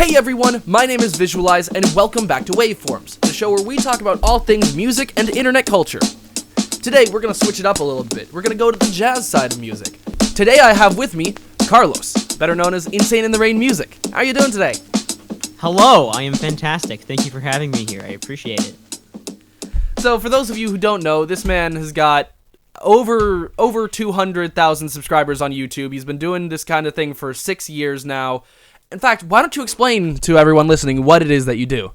Hey everyone, my name is Visualeyes, and welcome back to Waveforms, the show where we talk about all things music and internet culture. Today, we're gonna switch it up a little bit. We're gonna go to the jazz side of music. Today, I have with me Carlos, better known as Insaneintherain Music. How are you doing today? Hello, I am fantastic. Thank you for having me here. I appreciate it. So, for those of you who don't know, this man has got over 200,000 subscribers on YouTube. He's been doing this kind of thing for 6 years now. In fact, why don't you explain to everyone listening what it is that you do?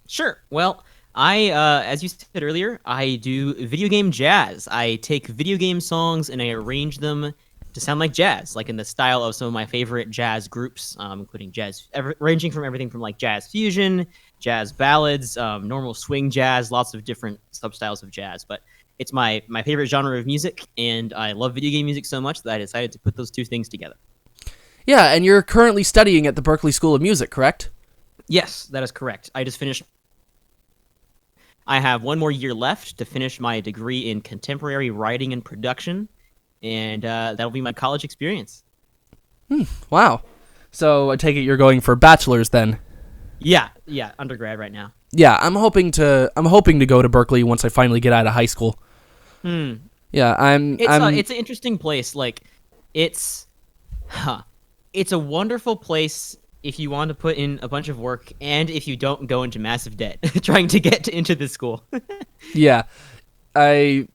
Sure. Well, as you said earlier, I do video game jazz. I take video game songs and I arrange them to sound like jazz, like in the style of some of my favorite jazz groups, including ranging from everything from like jazz fusion, jazz ballads, normal swing jazz, lots of different substyles of jazz. But it's my favorite genre of music, and I love video game music so much that I decided to put those two things together. Yeah, and you're currently studying at the Berklee School of Music, correct? Yes, that is correct. I just finished. I have one more year left to finish my degree in contemporary writing and production, and that'll be my college experience. Wow. So I take it you're going for bachelor's then? Yeah, undergrad right now. Yeah, I'm hoping to go to Berklee once I finally get out of high school. Yeah, It's an interesting place. Like, it's a wonderful place if you want to put in a bunch of work and if you don't go into massive debt trying to get into the school. Yeah, I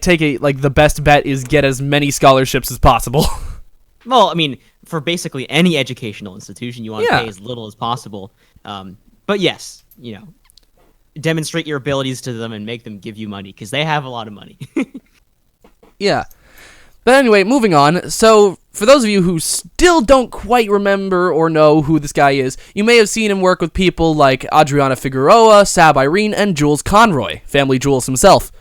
take it like the best bet is get as many scholarships as possible. Well, I mean, for basically any educational institution, you want to pay as little as possible. But yes, demonstrate your abilities to them and make them give you money because they have a lot of money. Yeah. But anyway, moving on. So, for those of you who still don't quite remember or know who this guy is, you may have seen him work with people like Adriana Figueroa, Sab Irene, and Jules Conroy, Family Jules himself.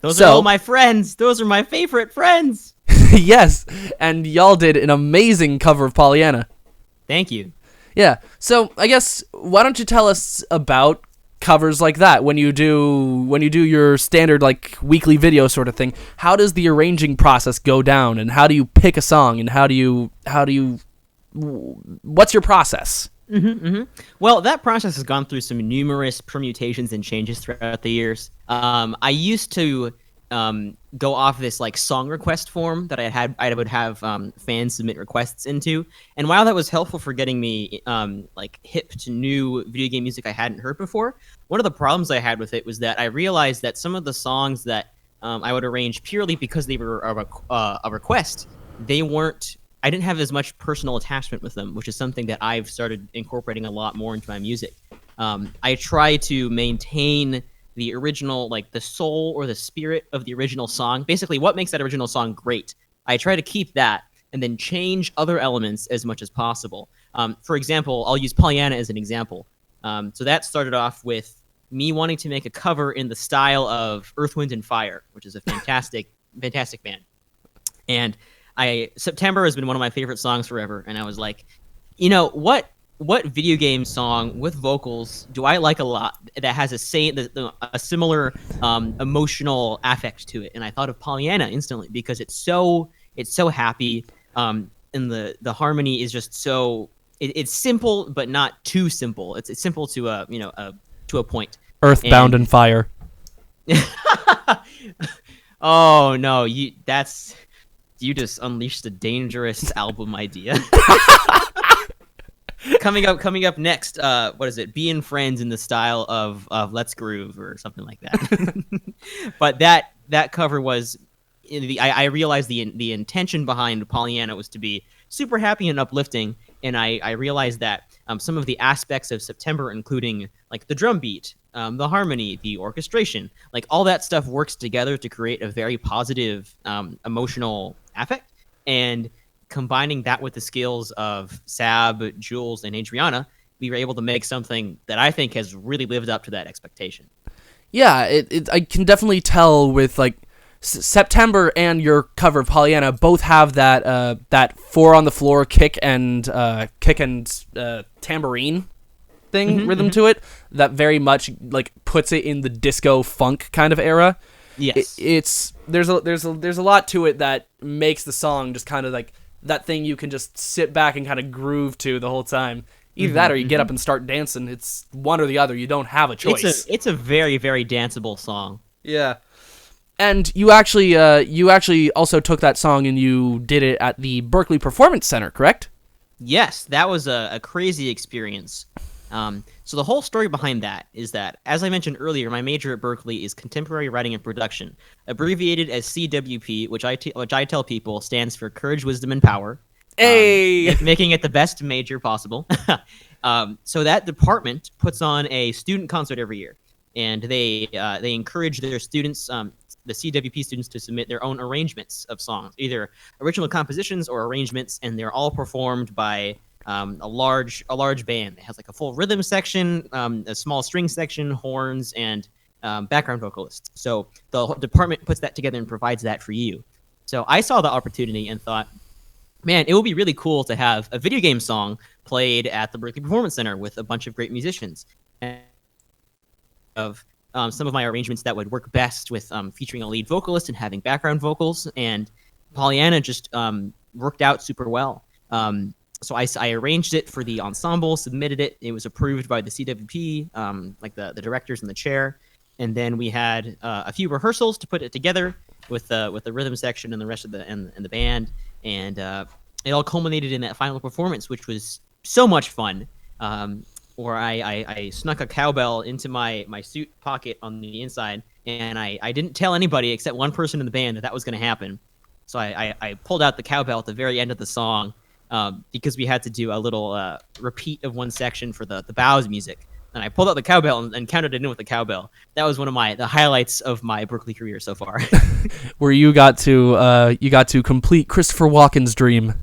Those are all my friends. Those are my favorite friends. Yes, and y'all did an amazing cover of Pollyanna. Thank you. Yeah, so I guess why don't you tell us about covers like that when you do your standard like weekly video sort of thing? How does the arranging process go down, and how do you pick a song, and what's your process? Well, that process has gone through some numerous permutations and changes throughout the years. I used to go off this like song request form that I would have fans submit requests into, and while that was helpful for getting me like hip to new video game music I hadn't heard before, one of the problems I had with it was that I realized that some of the songs that I would arrange purely because they were a request, I didn't have as much personal attachment with them, which is something that I've started incorporating a lot more into my music. I try to maintain the original, like the soul or the spirit of the original song. Basically, what makes that original song great. I try to keep that and then change other elements as much as possible. For example, I'll use Pollyanna as an example. So that started off with me wanting to make a cover in the style of Earth, Wind, and Fire, which is a fantastic band. And September has been one of my favorite songs forever, and I was like, what video game song with vocals do I like a lot that has a similar emotional affect to it? And I thought of Pollyanna instantly because it's so happy, and the harmony is just so it's simple but not too simple. It's simple to a point. Earthbound and Fire. Oh no, you just unleashed a dangerous album idea. Coming up next, what is it? Being Friends in the style of Let's Groove or something like that. But that cover was, I realized the intention behind Pollyanna was to be super happy and uplifting, and I realized that some of the aspects of September, including like the drum beat, the harmony, the orchestration, like all that stuff works together to create a very positive emotional affect, and combining that with the skills of Sab, Jules, and Adriana, we were able to make something that I think has really lived up to that expectation. Yeah, I can definitely tell with like September and your cover of Pollyanna both have that four on the floor kick and tambourine thing rhythm to it that very much like puts it in the disco funk kind of era. Yes, there's a lot to it that makes the song just kind of like that thing you can just sit back and kind of groove to the whole time. Either that or you get up and start dancing. It's one or the other. You don't have a choice. It's a very, very danceable song. Yeah. And you actually also took that song and you did it at the Berklee Performance Center, correct? Yes, that was a crazy experience. So the whole story behind that is that, as I mentioned earlier, my major at Berklee is Contemporary Writing and Production, abbreviated as CWP, which I tell people stands for Courage, Wisdom, and Power. Hey! Making it the best major possible. So that department puts on a student concert every year, and they encourage their students, the CWP students, to submit their own arrangements of songs, either original compositions or arrangements, and they're all performed by a large band. It has like a full rhythm section, a small string section, horns, and background vocalists. So the whole department puts that together and provides that for you. So I saw the opportunity and thought, man, it would be really cool to have a video game song played at the Berklee Performance Center with a bunch of great musicians. And of some of my arrangements that would work best with featuring a lead vocalist and having background vocals, and Pollyanna just worked out super well. So I arranged it for the ensemble, submitted it. It was approved by the CWP, like the directors and the chair. And then we had a few rehearsals to put it together with the rhythm section and the rest of the band. And it all culminated in that final performance, which was so much fun. Where I snuck a cowbell into my suit pocket on the inside, and I didn't tell anybody except one person in the band that was going to happen. So I pulled out the cowbell at the very end of the song, because we had to do a little repeat of one section for the bows music. And I pulled out the cowbell and counted it in with the cowbell. That was one of the highlights of my Berklee career so far. Where you got to complete Christopher Walken's dream.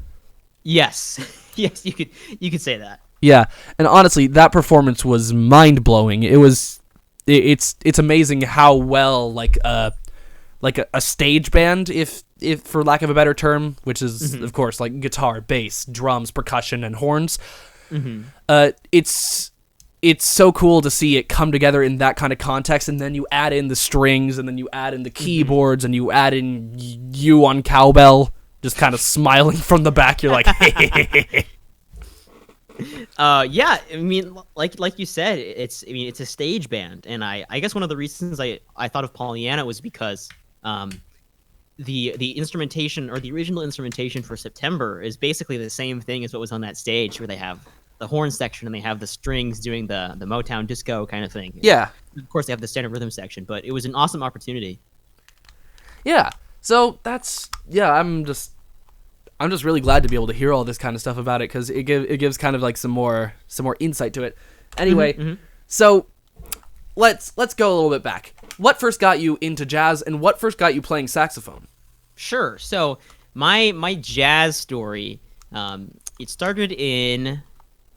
Yes, yes, you could say that. Yeah, and honestly, that performance was mind blowing. It's amazing how well like a stage band, if for lack of a better term, which is of course like guitar, bass, drums, percussion, and horns. It's so cool to see it come together in that kind of context, and then you add in the strings, and then you add in the keyboards, and you add in you on cowbell, just kind of smiling from the back. You're like, hey. Yeah, I mean, like you said, it's a stage band, and I guess one of the reasons I thought of Pollyanna was because the instrumentation, or the original instrumentation for September, is basically the same thing as what was on that stage, where they have the horn section and they have the strings doing the Motown disco kind of thing. Yeah. Of course, they have the standard rhythm section, but it was an awesome opportunity. Yeah. So I'm just really glad to be able to hear all this kind of stuff about it, because it gives kind of like some more insight to it. Anyway, so let's go a little bit back. What first got you into jazz, and what first got you playing saxophone? Sure. So my jazz story, it started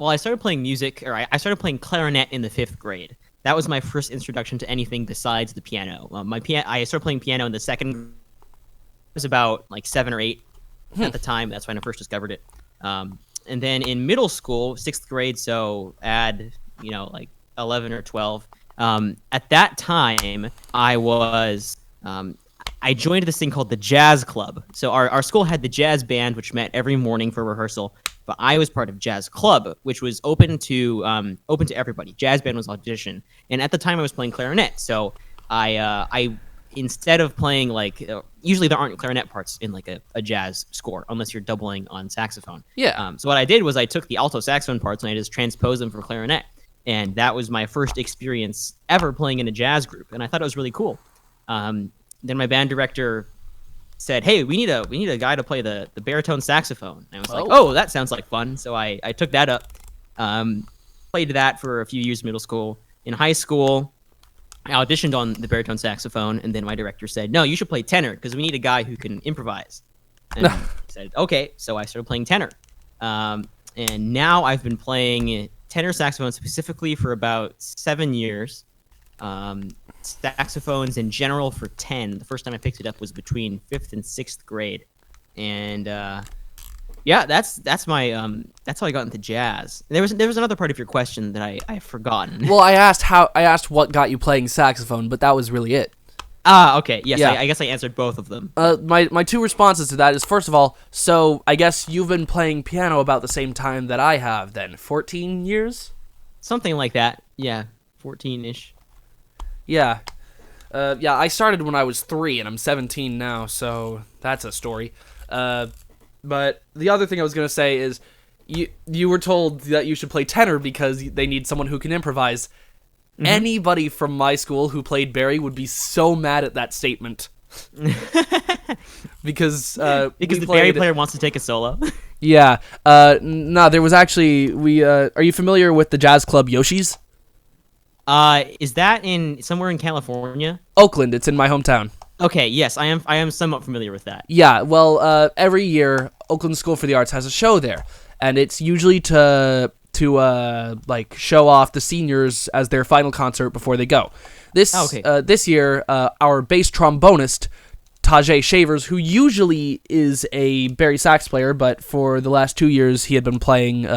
I started playing music, or I started playing clarinet in the 5th grade. That was my first introduction to anything besides the piano. I started playing piano in the 2nd. It was about like 7 or 8 at the time. That's when I first discovered it. And then in middle school, 6th grade, so add like 11 or 12. At that time, I joined this thing called the Jazz Club. So our school had the jazz band, which met every morning for rehearsal. But I was part of Jazz Club, which was open to everybody. Jazz band was audition, and at the time I was playing clarinet. So I instead of playing usually there aren't clarinet parts in like a jazz score unless you're doubling on saxophone. Yeah. So what I did was I took the alto saxophone parts and I just transposed them for clarinet, and that was my first experience ever playing in a jazz group, and I thought it was really cool. Then my band director said, "Hey, we need a guy to play the baritone saxophone." And I was like, "Oh, that sounds like fun." So I took that up, played that for a few years in middle school. In high school, I auditioned on the baritone saxophone, and then my director said, "No, you should play tenor because we need a guy who can improvise." And I said, "Okay." So I started playing tenor, and now I've been playing tenor saxophone specifically for about 7 years. Saxophones in general for 10. The first time I picked it up was between 5th and 6th grade, and that's my that's how I got into jazz. There was another part of your question that I've forgotten. Well, I asked what got you playing saxophone, but that was really it. Okay. Yes, Yeah. I guess I answered both of them. My two responses to that is, first of all, so I guess you've been playing piano about the same time that I have, then. 14 years? Something like that. Yeah, 14-ish. Yeah. Yeah, I started when I was 3, and I'm 17 now, so that's a story. But the other thing I was going to say is, you were told that you should play tenor because they need someone who can improvise. Mm-hmm. Anybody from my school who played Barry would be so mad at that statement. because the Barry player wants to take a solo. Yeah. No, there was actually are you familiar with the jazz club Yoshi's? Is that somewhere in California? Oakland. It's in my hometown. Okay, yes, I am somewhat familiar with that. Yeah, well, every year Oakland School for the Arts has a show there, and it's usually to like show off the seniors as their final concert before they go. This year, our bass trombonist Tajay Shavers, who usually is a Barry sax player, but for the last 2 years he had been playing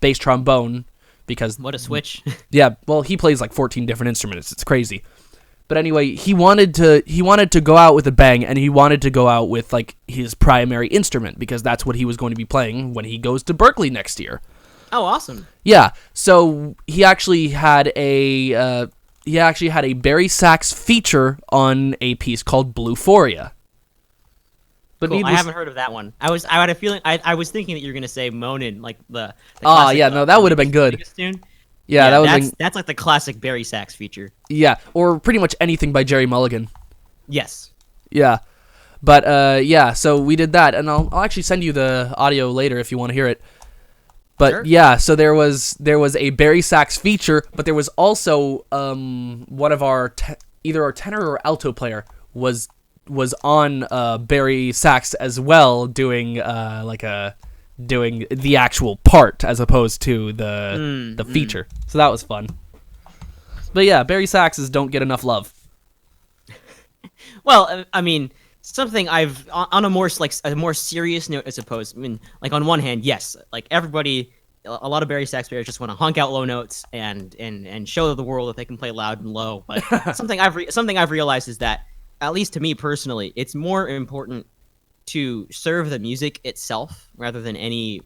bass trombone because what a switch. Yeah, well, he plays like 14 different instruments. It's crazy. But anyway, he wanted to go out with a bang, and he wanted to go out with like his primary instrument because that's what he was going to be playing when he goes to Berkeley next year. Oh, awesome! Yeah, so he actually had a Barry sax feature on a piece called Bluephoria. But cool. I haven't heard of that one. I had a feeling I was thinking that you were gonna say Moanin', like the classic, yeah, no, that would have been good. Tune. Yeah, that's like the classic Barry sax feature. Yeah, or pretty much anything by Jerry Mulligan. Yes. Yeah, but yeah, so we did that, and I'll actually send you the audio later if you want to hear it. But sure. Yeah, so there was a Barry sax feature, but there was also one of our either our tenor or alto player was on Barry sax as well, doing doing the actual part as opposed to the feature. So that was fun. But yeah, Barry saxes don't get enough love. Well, I mean, something I've on a more serious note, I suppose. I mean, like on one hand, yes, like everybody, a lot of Barry sax players just want to honk out low notes and show the world that they can play loud and low. But something I've realized is that, at least to me personally, it's more important to serve the music itself rather than any,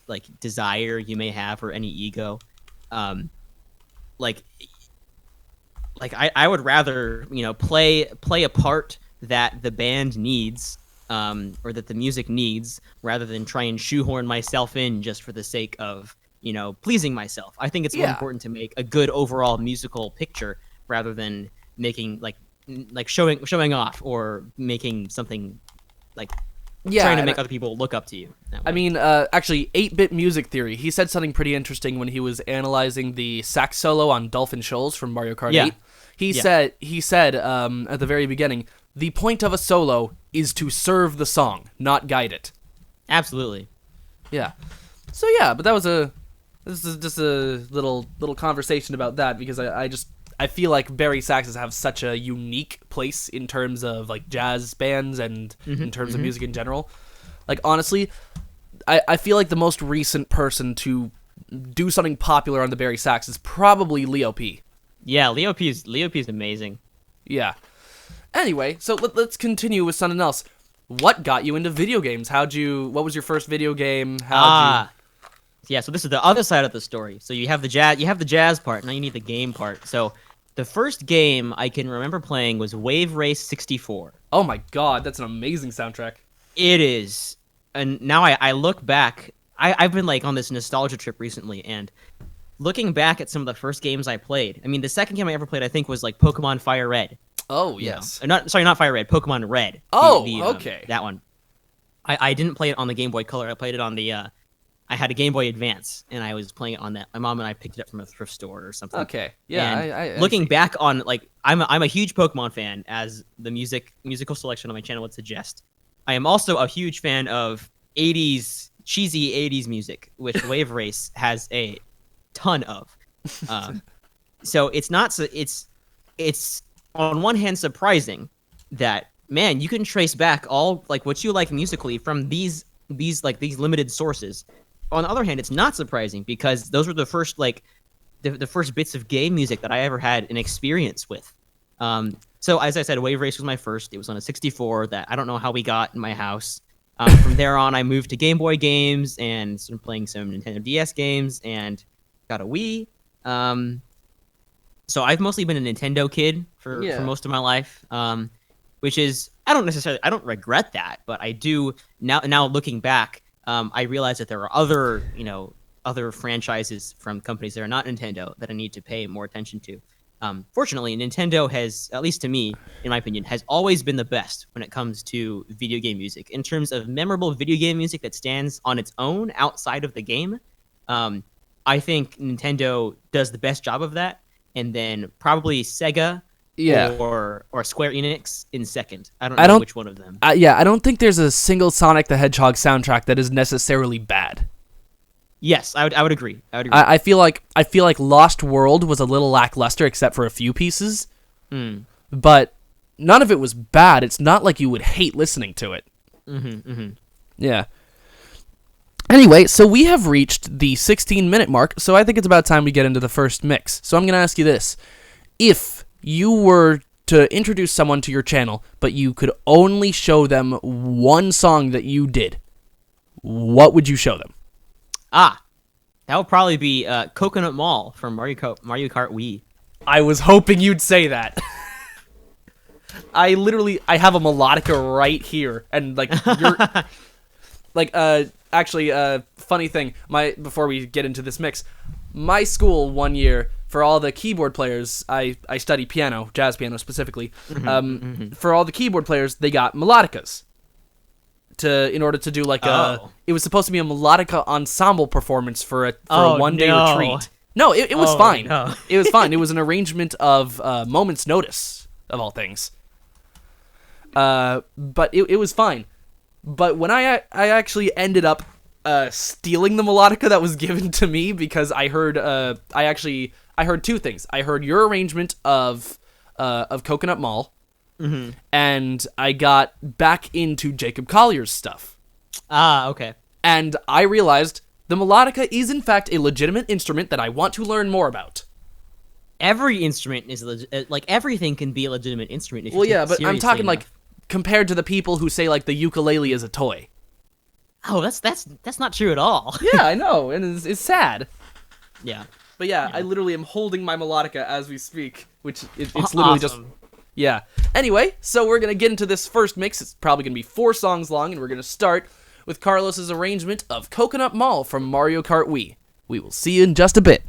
like desire you may have or any ego. I would rather, play a part that the band needs, or that the music needs, rather than try and shoehorn myself in just for the sake of, pleasing myself. I think it's more important to make a good overall musical picture rather than making like showing off or making something like trying to make other people look up to you. I mean, actually, 8-Bit Music Theory, he said something pretty interesting when he was analyzing the sax solo on Dolphin Shoals from Mario Kart 8. He said at the very beginning, the point of a solo is to serve the song, not guide it. Absolutely. Yeah. So yeah, but this is just a little conversation about that because I feel like Barry saxes have such a unique place in terms of like jazz bands and in terms of music in general. Like honestly, I feel like the most recent person to do something popular on the Barry sax is probably Leo P. Yeah, Leo P is amazing. Yeah. Anyway, so let's continue with something else. What got you into video games? What was your first video game? Yeah, so this is the other side of the story. So you have the jazz part, now you need the game part. So the first game I can remember playing was Waveforms 64. Oh my god, that's an amazing soundtrack. It is. And now I look back, I've been like on this nostalgia trip recently, and looking back at some of the first games I played, I mean, the second game I ever played, I think, was like Pokemon Fire Red. Oh, yes. Not Fire Red, Pokemon Red. Okay. That one. I didn't play it on the Game Boy Color. I played it on the, I had a Game Boy Advance, and I was playing it on that. My mom and I picked it up from a thrift store or something. Okay, yeah. And looking back on, like, I'm a huge Pokemon fan, as the musical selection on my channel would suggest. I am also a huge fan of cheesy 80s music, which Wave Race has a ton of. So it's on one hand surprising that, man, you can trace back all like what you like musically from these limited sources. On the other hand, it's not surprising because those were the first the first bits of game music that I ever had an experience with. So as I said, Wave Race was my first. It was on a 64 that I don't know how we got in my house. From there on, I moved to Game Boy games and started playing some Nintendo DS games and got a Wii. So I've mostly been a Nintendo kid for most of my life, which is I don't regret that, but I do now looking back, I realize that there are other franchises from companies that are not Nintendo that I need to pay more attention to. Fortunately, Nintendo has, at least to me, in my opinion, has always been the best when it comes to video game music. In terms of memorable video game music that stands on its own outside of the game, I think Nintendo does the best job of that, and then probably Sega or Square Enix in second. I don't know which one of them. I don't think there's a single Sonic the Hedgehog soundtrack that is necessarily bad. Yes, I would agree. I feel like Lost World was a little lackluster except for a few pieces, but none of it was bad. It's not like you would hate listening to it. Yeah. Anyway, so we have reached the 16-minute mark, so I think it's about time we get into the first mix. So I'm going to ask you this. If you were to introduce someone to your channel, but you could only show them one song that you did, what would you show them? That would probably be Coconut Mall from Mario Kart Wii. I was hoping you'd say that. I have a melodica right here, and like you're like actually funny thing. Before we get into this mix, my school one year for all the keyboard players, I study piano, jazz piano specifically. For all the keyboard players, they got melodicas. In order to do like it was supposed to be a melodica ensemble performance for a one-day retreat. No, it was fine. No. It was fine. It was an arrangement of Moment's Notice, of all things. But it was fine. But when I actually ended up stealing the melodica that was given to me because I heard I heard two things. I heard your arrangement of Coconut Mall. And I got back into Jacob Collier's stuff. Okay. And I realized the melodica is in fact a legitimate instrument that I want to learn more about. Every instrument is like everything can be a legitimate instrument. If you take it but I'm talking enough. like compared to the people who say like the ukulele is a toy. Oh, that's not true at all. Yeah, I know, and it's sad. Yeah. But yeah, I literally am holding my melodica as we speak, which it's literally just. Yeah. Anyway, so we're going to get into this first mix. It's probably going to be 4 songs long, and we're going to start with Carlos's arrangement of Coconut Mall from Mario Kart Wii. We will see you in just a bit.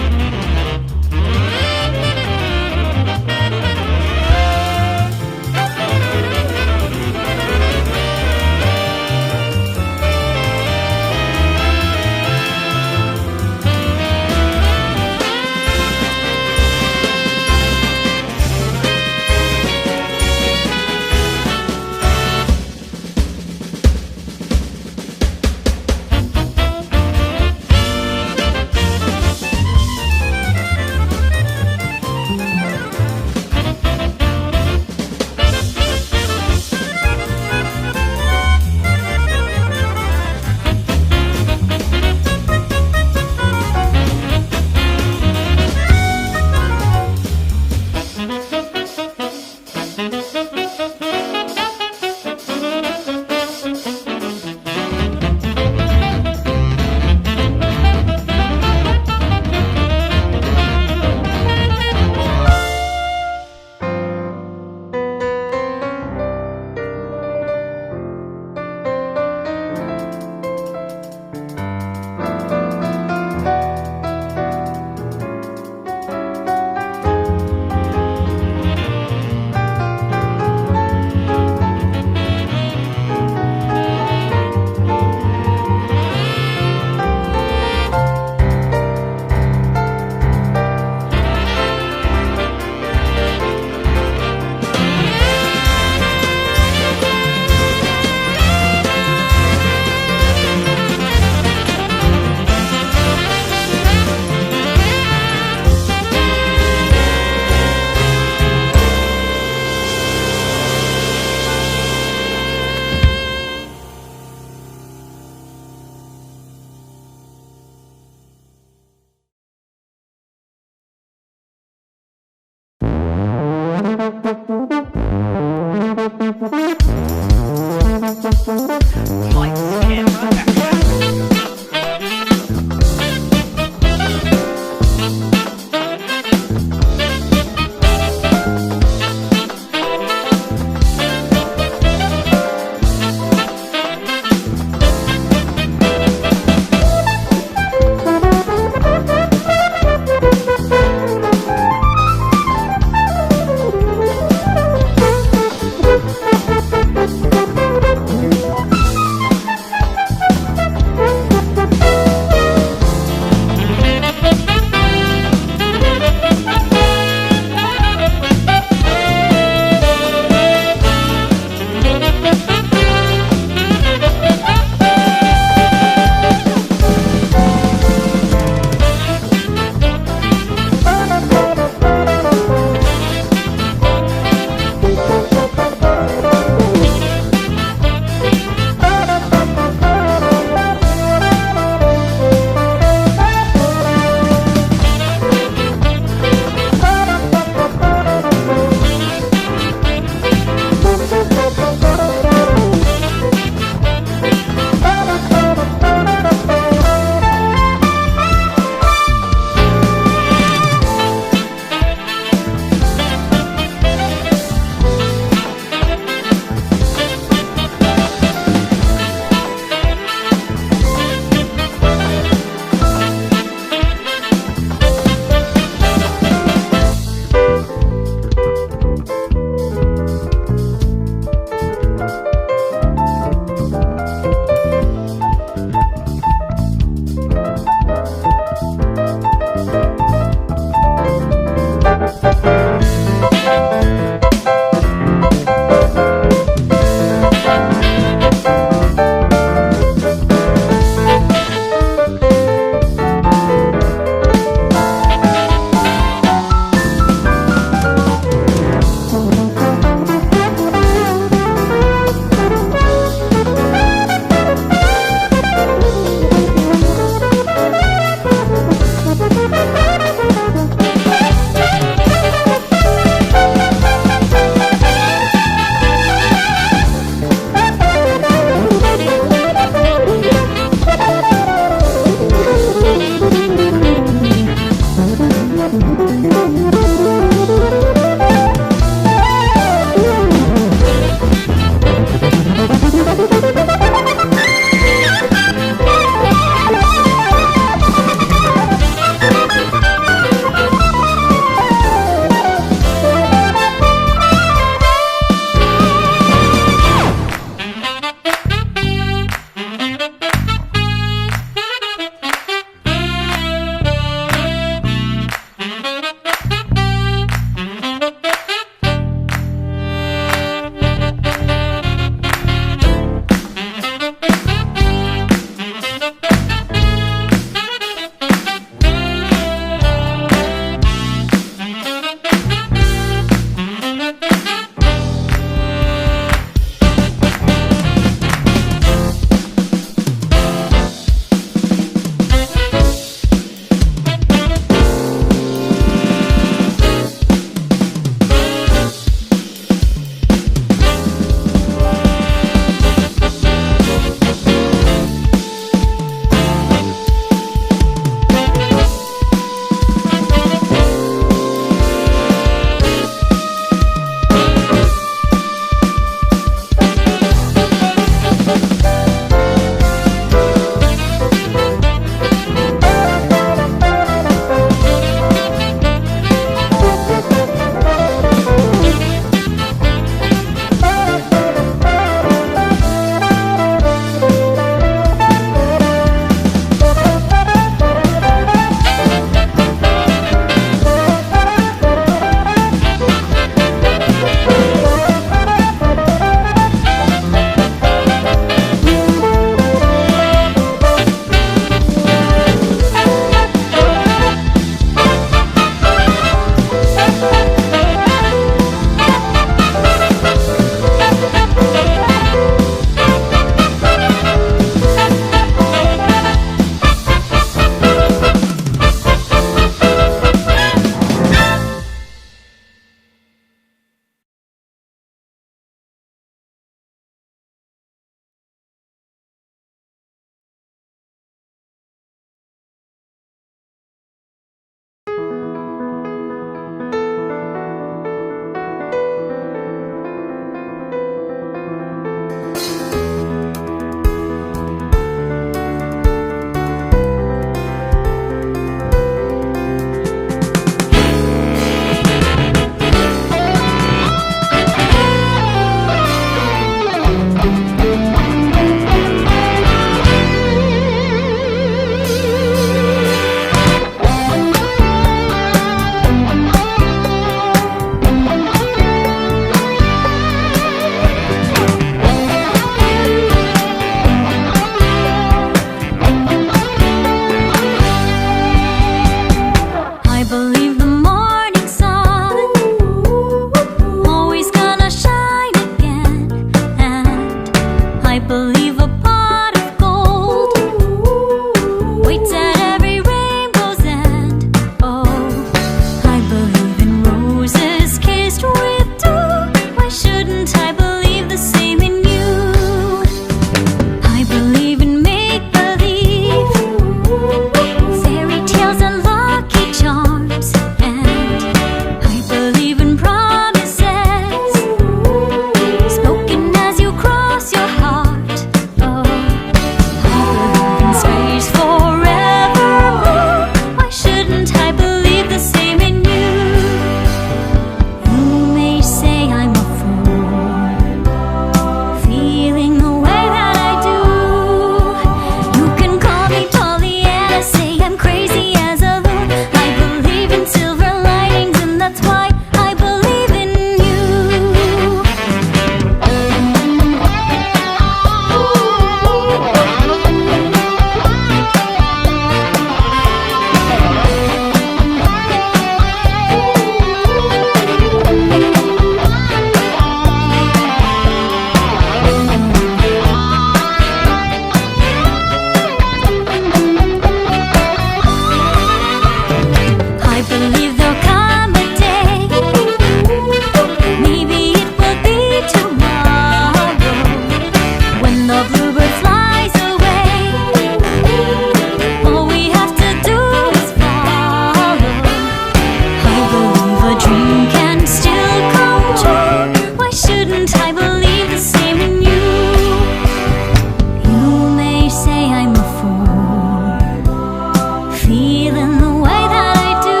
feeling the way that I do.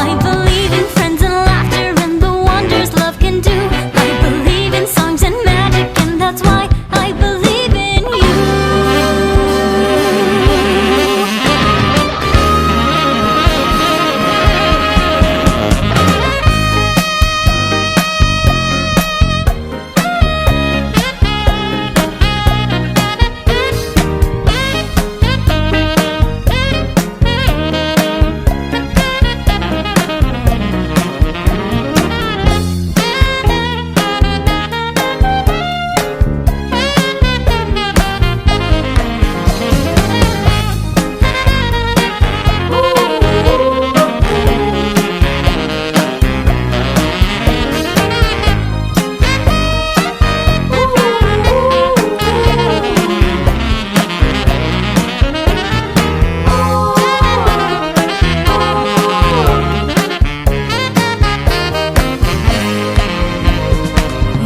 I believe in friends and laughter and the wonders love can do. I believe in songs and magic, and that's why I believe in you.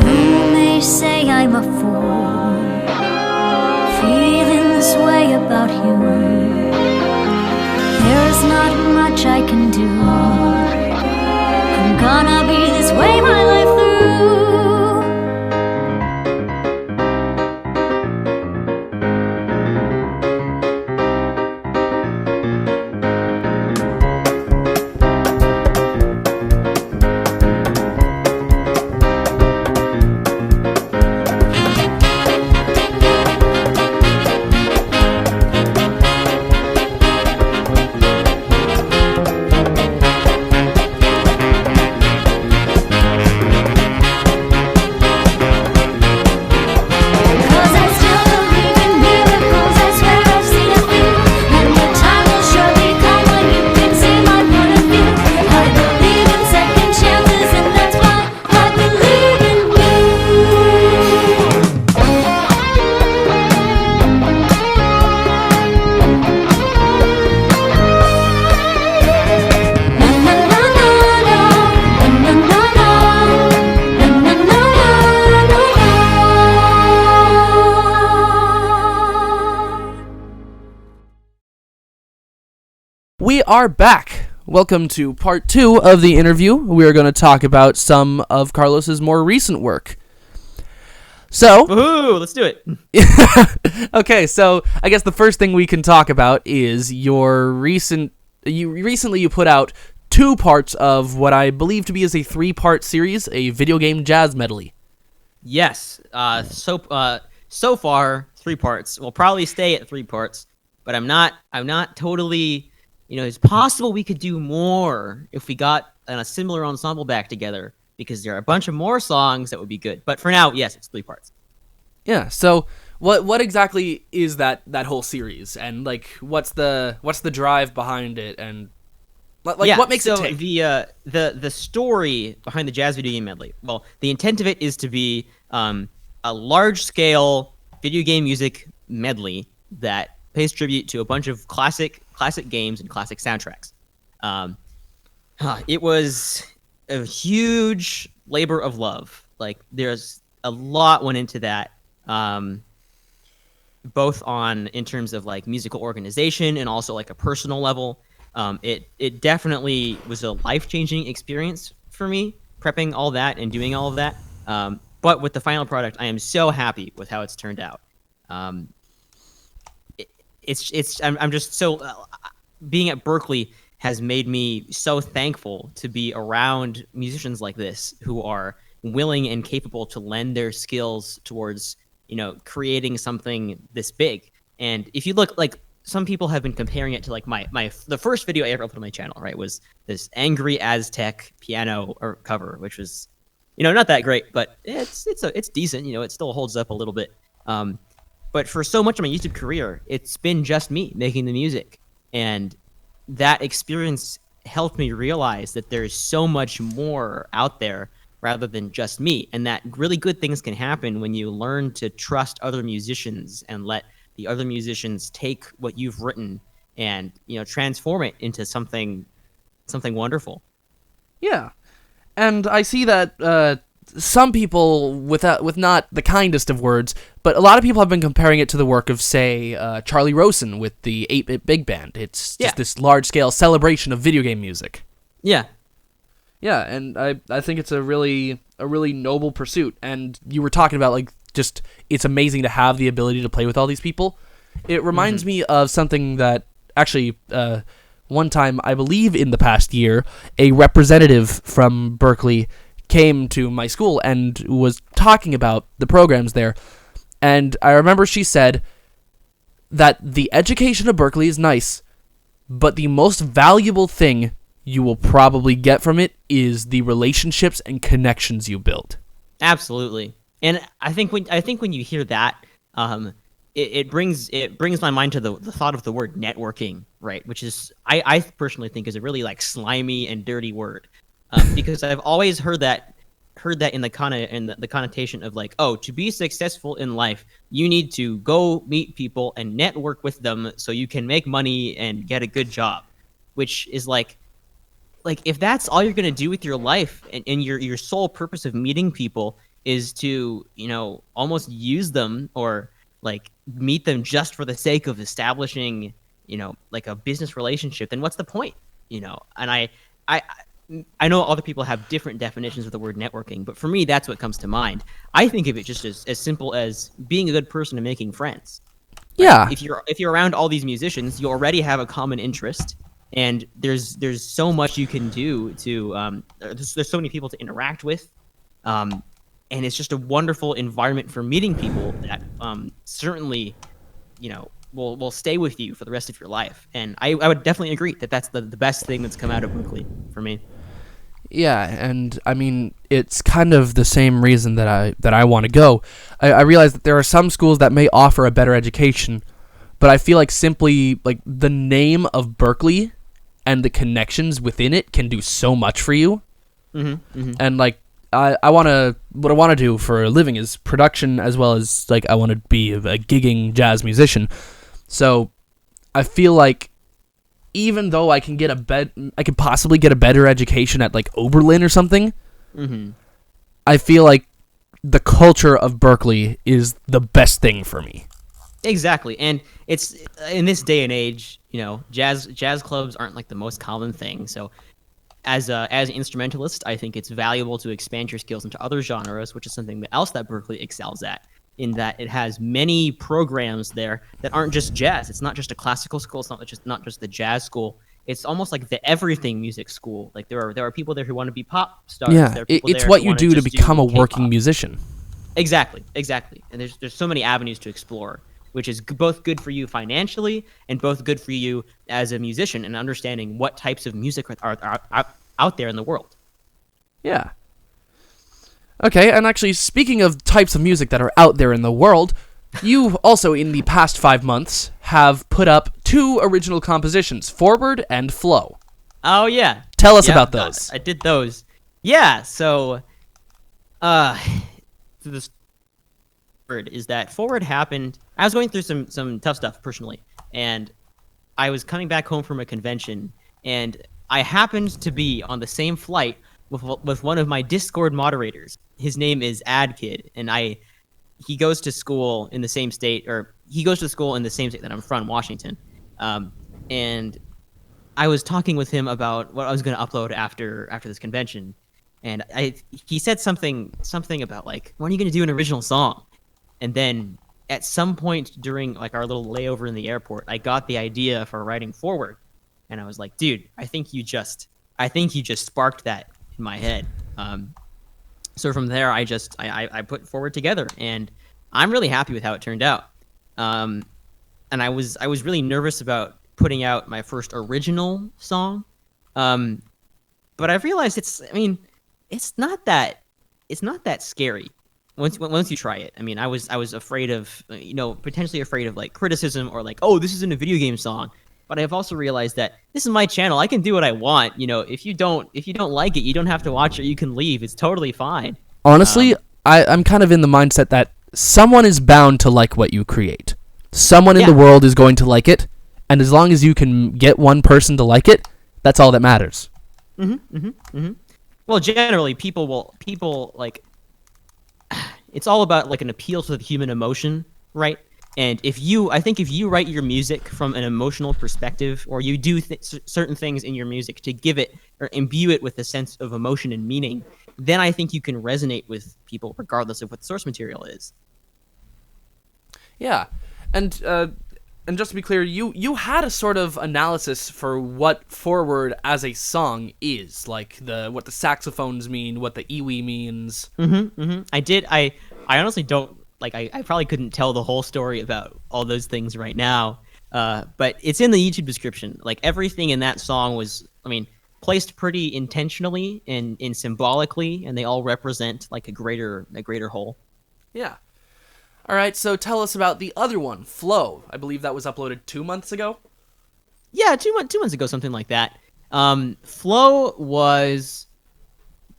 You may say I'm a fool, feeling this way about you. There's not much I can do. I'm gonna be this way my life through. Cause I still believe in miracles, I swear I've seen a few. And the time will surely come when you can see my point of view. I believe in second chances, and that's why I believe in you. Na na na na na, na na na na, na na na na na. We are back. Welcome to part 2 of the interview. We are going to talk about some of Carlos's more recent work. So, Woohoo! Let's do it. okay, so I guess the first thing we can talk about is your recently you put out 2 parts of what I believe to be is a 3-part series, a video game jazz medley. Yes. So far 3 parts. We'll probably stay at 3 parts, but I'm not totally. It's possible we could do more if we got a similar ensemble back together, because there are a bunch of more songs that would be good. But for now, yes, it's 3 parts. Yeah. So, what exactly is that whole series, and like what's the drive behind it, and what makes it tick? The story behind the jazz video game medley. Well, the intent of it is to be a large scale video game music medley that pays tribute to a bunch of classic games and classic soundtracks. It was a huge labor of love. Like, there's a lot went into that, both in terms of like musical organization and also like a personal level. It definitely was a life-changing experience for me, prepping all that and doing all of that. But with the final product, I am so happy with how it's turned out. I'm just so being at Berkeley has made me so thankful to be around musicians like this who are willing and capable to lend their skills towards, creating something this big. And if you look, like, some people have been comparing it to like the first video I ever uploaded on my channel, right, was this Angry Aztec piano or cover, which was, not that great, but it's decent. It still holds up a little bit. But for so much of my YouTube career, it's been just me making the music. And that experience helped me realize that there's so much more out there rather than just me. And that really good things can happen when you learn to trust other musicians and let the other musicians take what you've written and, transform it into something wonderful. Yeah. And I see that some people, with not the kindest of words, but a lot of people have been comparing it to the work of, say, Charlie Rosen with the 8-Bit Big Band. It's just this large-scale celebration of video game music. Yeah. Yeah, and I think it's a really noble pursuit. And you were talking about, like, just it's amazing to have the ability to play with all these people. It reminds me of something that actually one time, I believe in the past year, a representative from Berkeley came to my school and was talking about the programs there. And I remember she said that the education of Berkeley is nice, but the most valuable thing you will probably get from it is the relationships and connections you build. Absolutely. And I think when you hear that, it brings my mind to the thought of the word networking, right? Which is I personally think is a really like slimy and dirty word, because I've always heard that in the connotation of like, oh, to be successful in life, you need to go meet people and network with them so you can make money and get a good job, which is like if that's all you're gonna do with your life and your sole purpose of meeting people is to, you know, almost use them or like meet them just for the sake of establishing, you know, like a business relationship, then what's the point? You know, and I know other people have different definitions of the word networking, but for me, that's what comes to mind. I think of it just as simple as being a good person and making friends. Yeah. If you're around all these musicians, you already have a common interest, and there's so much you can do to there's so many people to interact with, and it's just a wonderful environment for meeting people that certainly, you know, will stay with you for the rest of your life. And I would definitely agree that that's the best thing that's come out of Berkeley for me. Yeah, and I mean, it's kind of the same reason that I want to go. I realize that there are some schools that may offer a better education, but I feel like simply like the name of Berkeley and the connections within it can do so much for you. And like what I want to do for a living is production, as well as like I want to be a gigging jazz musician. So I feel like even though I can possibly get a better education at like Oberlin or something, I feel like the culture of Berkeley is the best thing for me. Exactly, and it's in this day and age, you know, jazz clubs aren't like the most common thing. So, as an instrumentalist, I think it's valuable to expand your skills into other genres, which is something else that Berkeley excels at. In that it has many programs there that aren't just jazz. It's not just a classical school. It's not just the jazz school. It's almost like the everything music school. Like there are people there who want to be pop stars. Yeah, it's what you do to become a working musician. Exactly. And there's so many avenues to explore, which is both good for you financially and both good for you as a musician and understanding what types of music are out there in the world. Yeah. Okay, and actually, speaking of types of music that are out there in the world, you also, in the past 5 months, have put up 2 original compositions, Forward and Flow. Oh, yeah. Tell us about those. I did those. Yeah, so, this is that Forward happened. I was going through some tough stuff personally, and I was coming back home from a convention, and I happened to be on the same flight with one of my Discord moderators. His name is AdKid, and he goes to school in the same state, or he goes to school in the same state that I'm from, Washington. And I was talking with him about what I was going to upload after this convention, and he said something about like, when are you going to do an original song? And then at some point during like our little layover in the airport, I got the idea for writing Forward, and I was like, dude, I think you just sparked that in my head. So from there, I put Forward together, and I'm really happy with how it turned out. And I was really nervous about putting out my first original song, but I realized it's not that scary once you try it. I mean, I was afraid of, you know, potentially afraid of like criticism or like, oh, this isn't a video game song. But I've also realized that this is my channel. I can do what I want. You know, if you don't like it, you don't have to watch it. You can leave. It's totally fine. Honestly, I'm kind of in the mindset that someone is bound to like what you create. Someone in the world is going to like it, and as long as you can get one person to like it, that's all that matters. Well, generally, people like it's all about like an appeal to the human emotion, right? And I think if you write your music from an emotional perspective, or you do certain things in your music to give it or imbue it with a sense of emotion and meaning, then I think you can resonate with people regardless of what the source material is. Yeah, and just to be clear, you had a sort of analysis for what forward as a song is, like what the saxophones mean, what the iwi means. I did. I honestly don't like. I probably couldn't tell the whole story about all those things right now. But it's in the YouTube description. Like everything in that song was, I mean, placed pretty intentionally and symbolically, and they all represent like a greater whole. Yeah. All right, so tell us about the other one, Flow. I believe that was uploaded 2 months ago. Yeah, 2 months ago, something like that. Flow was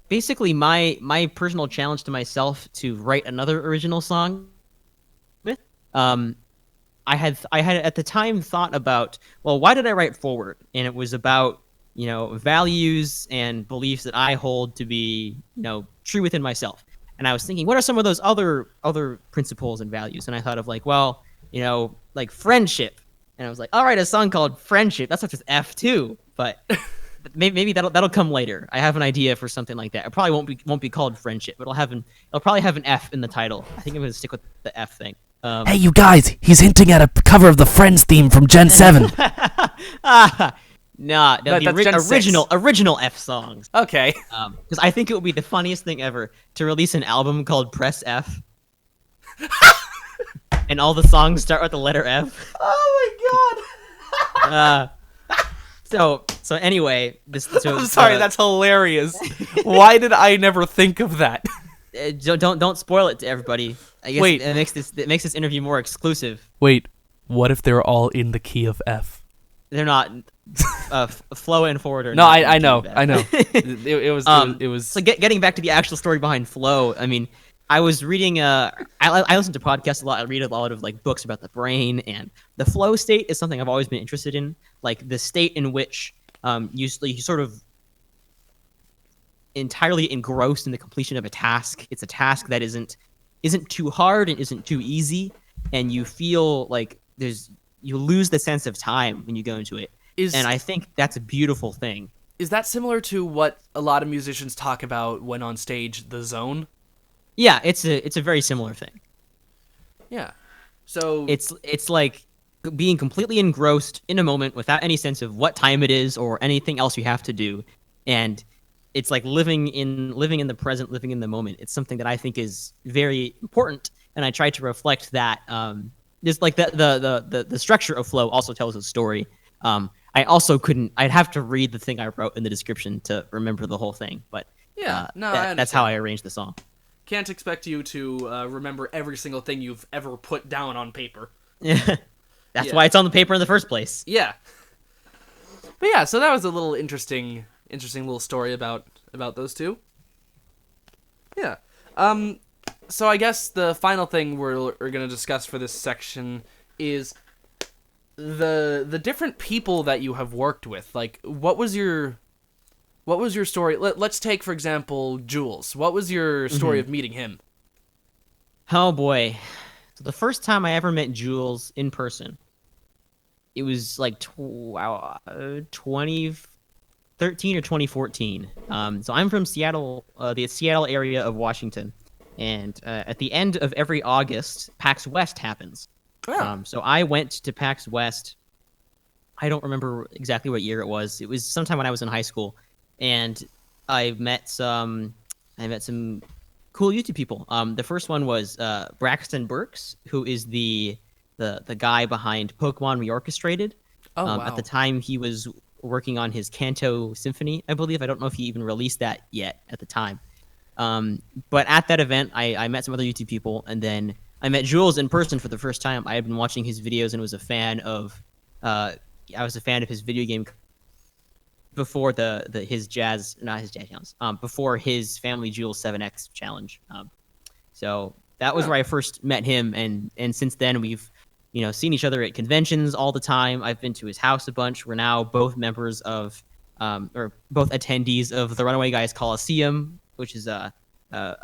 basically my personal challenge to myself to write another original song with. I had at the time thought about, well, why did I write Forward? And it was about, values and beliefs that I hold to be, true within myself. And I was thinking, what are some of those other principles and values? And I thought of like, well, like friendship. And I was like, I'll write a song called Friendship. That starts with F too, but maybe that'll come later. I have an idea for something like that. It probably won't be called Friendship, but it'll probably have an F in the title. I think I'm gonna stick with the F thing. Hey, you guys! He's hinting at a cover of the Friends theme from Gen 7. Nah, the original F songs. Okay. Because I think it would be the funniest thing ever to release an album called Press F, and all the songs start with the letter F. Oh my god. So anyway, I'm sorry, that's hilarious. Why did I never think of that? Don't spoil it to everybody. I guess Wait. it makes this interview more exclusive. Wait, what if they're all in the key of F? They're not. Flow and Forward are No, not I know. it was. So getting back to the actual story behind Flow, I mean, I was reading. I listen to podcasts a lot. I read a lot of like books about the brain, and the flow state is something I've always been interested in. Like the state in which you sort of entirely engrossed in the completion of a task. It's a task that isn't too hard and isn't too easy, and you feel like you lose the sense of time when you go into it. And I think that's a beautiful thing. Is that similar to what a lot of musicians talk about when on stage, the zone? Yeah, it's a very similar thing. Yeah. So it's like being completely engrossed in a moment without any sense of what time it is or anything else you have to do. And it's like living in the present, living in the moment. It's something that I think is very important, and I try to reflect that. Just like the structure of Flow also tells a story. I also I'd have to read the thing I wrote in the description to remember the whole thing. But yeah, that's how I arranged the song. Can't expect you to remember every single thing you've ever put down on paper. Yeah, that's why it's on the paper in the first place. Yeah. But yeah, so that was a little interesting little story about those two. Yeah. So I guess the final thing we're going to discuss for this section is the different people that you have worked with. Like, what was your story? Let's take, for example, Jules. What was your story of meeting him? Oh boy. So the first time I ever met Jules in person, it was like 2013 or 2014. So I'm from Seattle, the Seattle area of Washington. And at the end of every August, PAX West happens. Oh. So I went to PAX West. I don't remember exactly what year it was. It was sometime when I was in high school, and I met some cool YouTube people. The first one was Braxton Burks, who is the guy behind Pokemon Reorchestrated. Oh, wow. At the time, he was working on his Kanto Symphony, I believe. I don't know if he even released that yet at the time. But at that event, I met some other YouTube people, and then I met Jules in person for the first time. I had been watching his videos and was a fan of his video game before his jazz challenge, before his Family Jewels 7X challenge. So that was where I first met him, and since then we've seen each other at conventions all the time. I've been to his house a bunch. We're now both members of or both attendees of the Runaway Guys Coliseum, which is a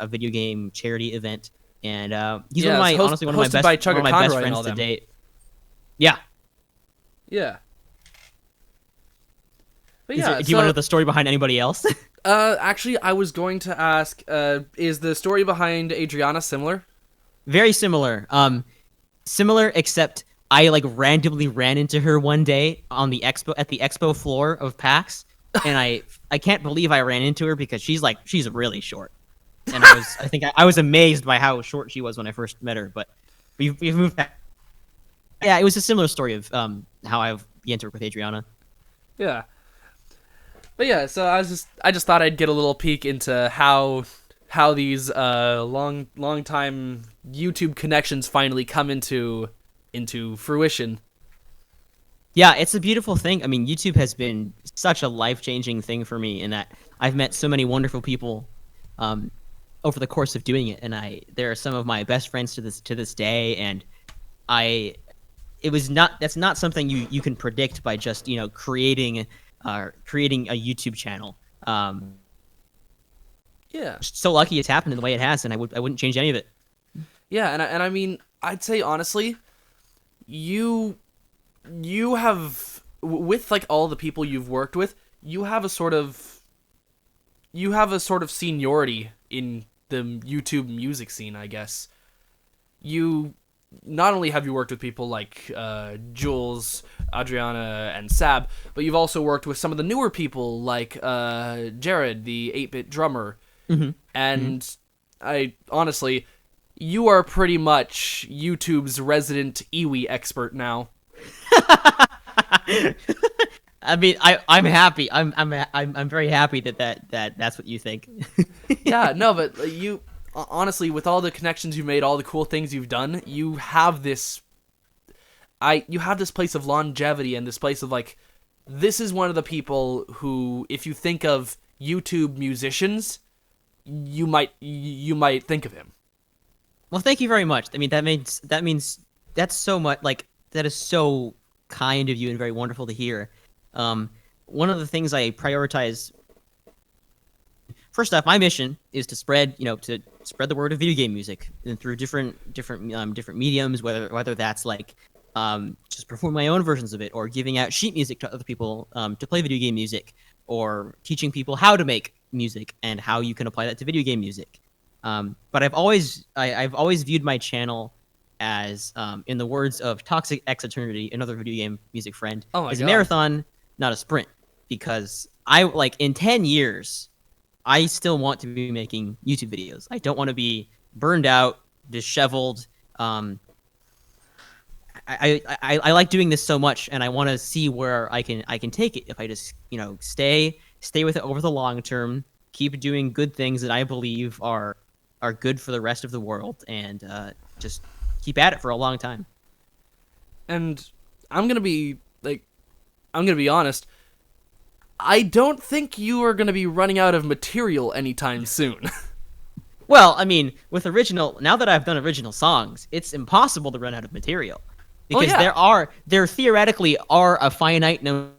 video game charity event. and he's Yeah, one of my it's honestly one of my hosted by best one of my best Conroy and friends all to them. date. Yeah. Yeah. But Do yeah, you want to know the story behind anybody else? actually, I was going to ask, is the story behind Adriana similar? Very similar. Similar, except I like randomly ran into her one day on the expo floor of PAX, and I can't believe I ran into her because she's really short, and I was amazed by how short she was when I first met her. But we've moved back. Yeah, it was a similar story of how I began to work with Adriana. Yeah. But yeah, so I just thought I'd get a little peek into how these long time YouTube connections finally come into fruition. Yeah, it's a beautiful thing. I mean, YouTube has been such a life-changing thing for me in that I've met so many wonderful people over the course of doing it, and there are some of my best friends to this day, and that's not something you can predict by just creating a YouTube channel. Yeah. So lucky it's happened in the way it has, and I wouldn't change any of it. Yeah, and I mean, I'd say honestly, you have, with like all the people you've worked with, you have a sort of seniority in the YouTube music scene, I guess. You not only have you worked with people like Jules, Adriana, and Sab, but you've also worked with some of the newer people like Jared, the 8-bit drummer. Mm-hmm. And I honestly, you are pretty much YouTube's resident Iwi expert now. I mean, I'm happy. I'm very happy that's what you think. Yeah, no, but you honestly, with all the connections you've made, all the cool things you've done, you have this place of longevity and this place of like, this is one of the people who, if you think of YouTube musicians, you might think of him. Well, thank you very much. I mean, that means that's so much. Like, that is so kind of you and very wonderful to hear. One of the things I prioritize. First off, my mission is to spread the word of video game music and through different mediums, whether that's like just perform my own versions of it, or giving out sheet music to other people to play video game music, or teaching people how to make music and how you can apply that to video game music. But I've always viewed my channel as, in the words of Toxic X Eternity, another video game music friend, as a marathon, not a sprint. Because in 10 years, I still want to be making YouTube videos. I don't want to be burned out, disheveled. I like doing this so much, and I want to see where I can take it if I just stay with it over the long term, keep doing good things that I believe are good for the rest of the world, and just keep at it for a long time. And I'm gonna be honest. I don't think you are gonna be running out of material anytime soon. Well, I mean, now that I've done original songs, it's impossible to run out of material. Because there theoretically are a finite number.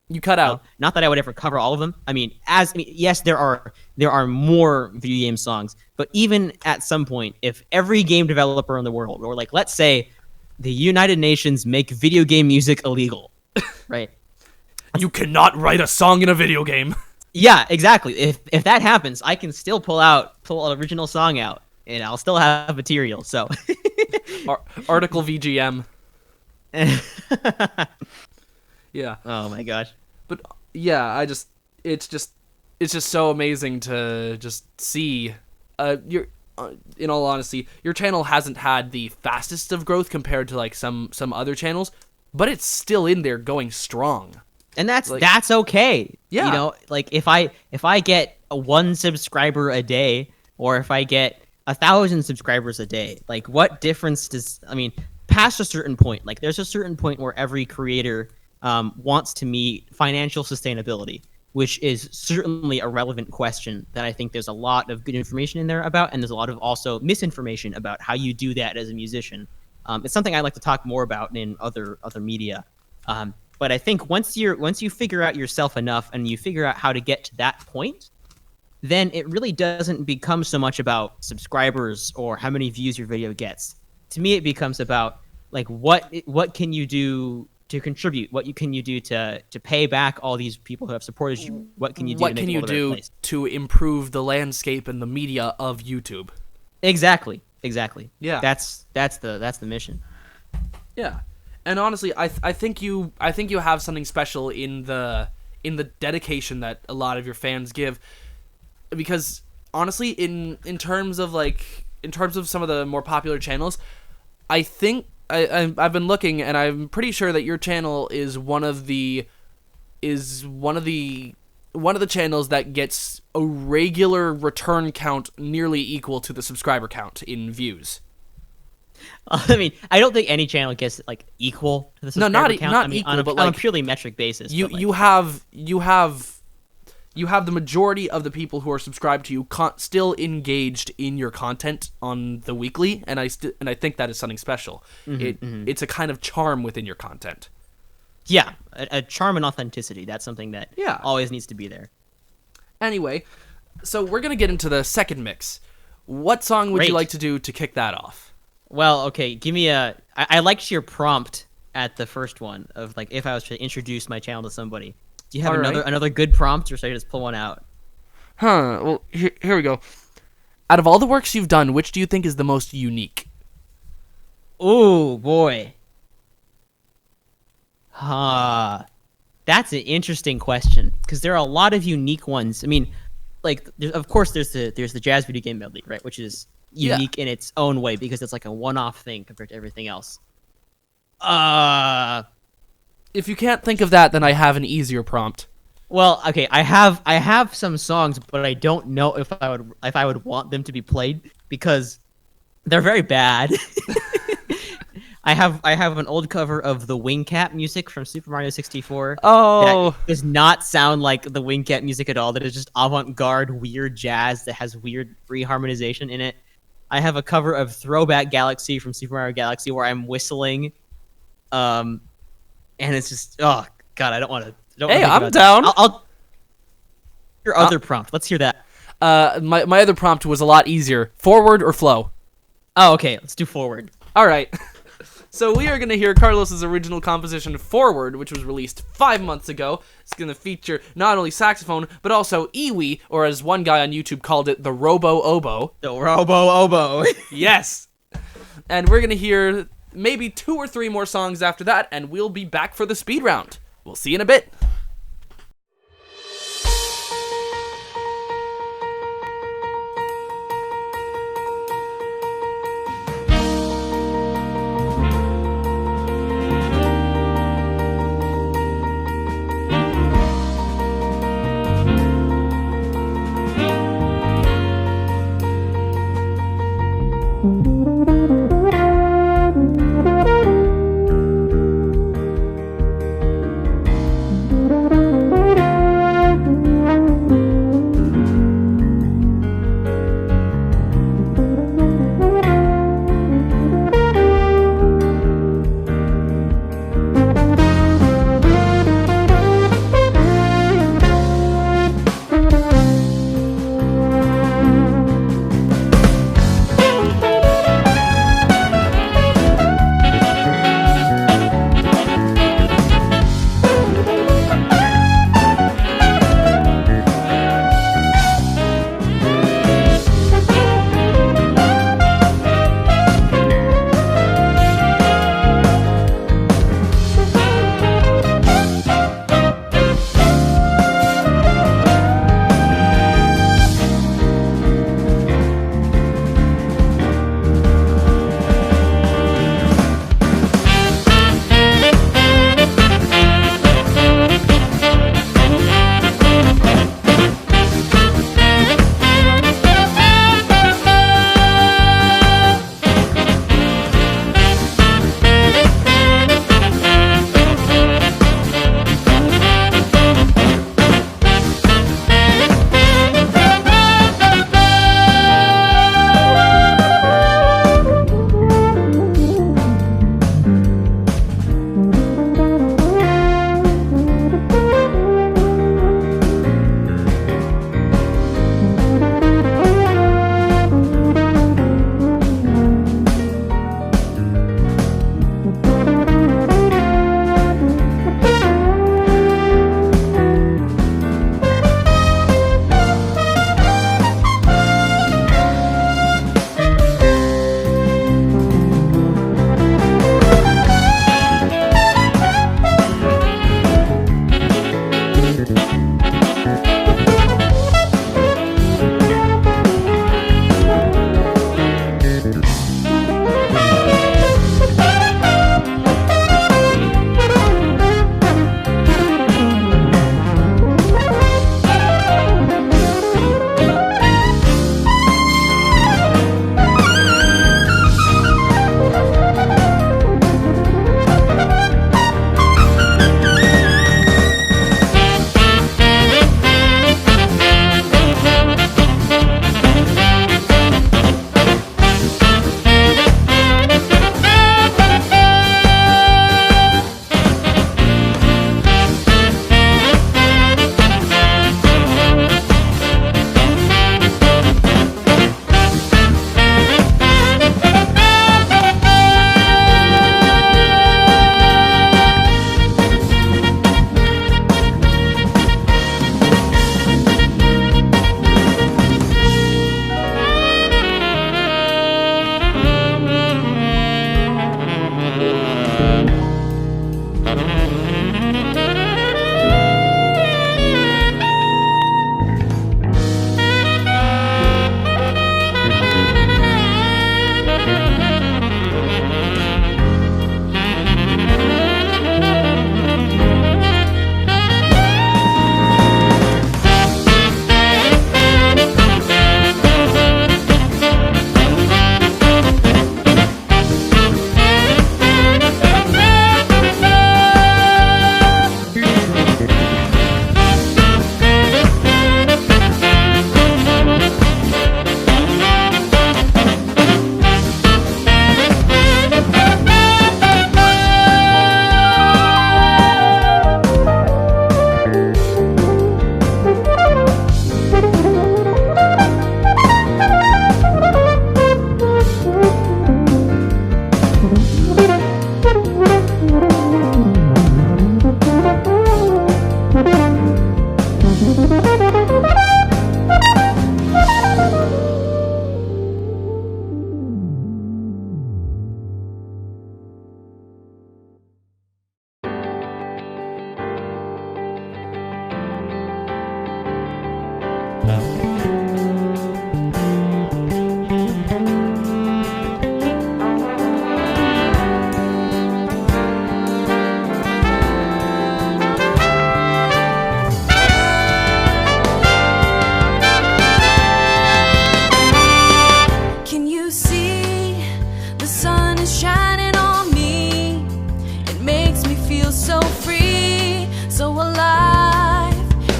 You cut out. Not that I would ever cover all of them. I mean, yes, there are more video game songs, but even at some point, if every game developer in the world, or like let's say, the United Nations make video game music illegal, right? You cannot write a song in a video game. Yeah, exactly. If that happens, I can still pull an original song out, and I'll still have material. So, Article VGM. Yeah. Oh my gosh. But yeah, it's just so amazing to just see. In all honesty, your channel hasn't had the fastest of growth compared to like some other channels, but it's still in there going strong. And that's okay. Yeah. Like if I get 1 subscriber a day, or if I get 1,000 subscribers a day, like what difference past a certain point, like there's a certain point where every creator wants to meet financial sustainability, which is certainly a relevant question that I think there's a lot of good information in there about, and there's a lot of also misinformation about how you do that as a musician. It's something I'd like to talk more about in other media. But I think once you figure out yourself enough and you figure out how to get to that point, then it really doesn't become so much about subscribers or how many views your video gets. To me, it becomes about like what can you do to contribute? Can you do to pay back all these people who have supported you? What can you do? What to make can the you world a better do place? to improve the landscape and the media of YouTube? Exactly. Yeah. That's the mission. Yeah, and honestly, I think you have something special in the dedication that a lot of your fans give, because honestly, in terms of some of the more popular channels, I think I've been looking, and I'm pretty sure that your channel is one of the channels that gets a regular return count nearly equal to the subscriber count in views. I mean, I don't think any channel gets like equal to the subscriber count. Not I mean, equal, on a, but on a like purely metric basis. you but, like, you have the majority of the people who are subscribed to you still engaged in your content on the weekly, and I think that is something special. It's a kind of charm within your content. Yeah, a charm and authenticity. That's something that always needs to be there. Anyway, so we're gonna get into the second mix. What song would you Great. like to do to kick that off? Well, okay, give me I liked your prompt at the first one of like if I was to introduce my channel to somebody. Do you have All right. another good prompt, or should I just pull one out? Well, here we go. Out of all the works you've done, which do you think is the most unique? Oh boy. That's an interesting question because there are a lot of unique ones. I mean, like of course there's the jazz video game medley, right, which is unique in its own way because it's like a one-off thing compared to everything else. If you can't think of that, then I have an easier prompt. Well, okay, I have some songs, but I don't know if I would want them to be played because they're very bad. I have an old cover of the Wing Cap music from Super Mario 64. Oh, that does not sound like the Wing Cap music at all. That is just avant-garde weird jazz that has weird free harmonization in it. I have a cover of Throwback Galaxy from Super Mario Galaxy where I'm whistling, and it's just I don't want to. Hey, I'm down. I'll your other prompt. Let's hear that. My other prompt was a lot easier. Forward or flow? Oh, okay. Let's do forward. All right. So we are going to hear Carlos's original composition, Forward, which was released 5 months ago. It's going to feature not only saxophone, but also iwi, or as one guy on YouTube called it, the robo-oboe. The robo-oboe. Yes. And we're going to hear maybe 2 or 3 more songs after that, and we'll be back for the speed round. We'll see you in a bit. Can you see the sun is shining on me? It makes me feel so free, so alive.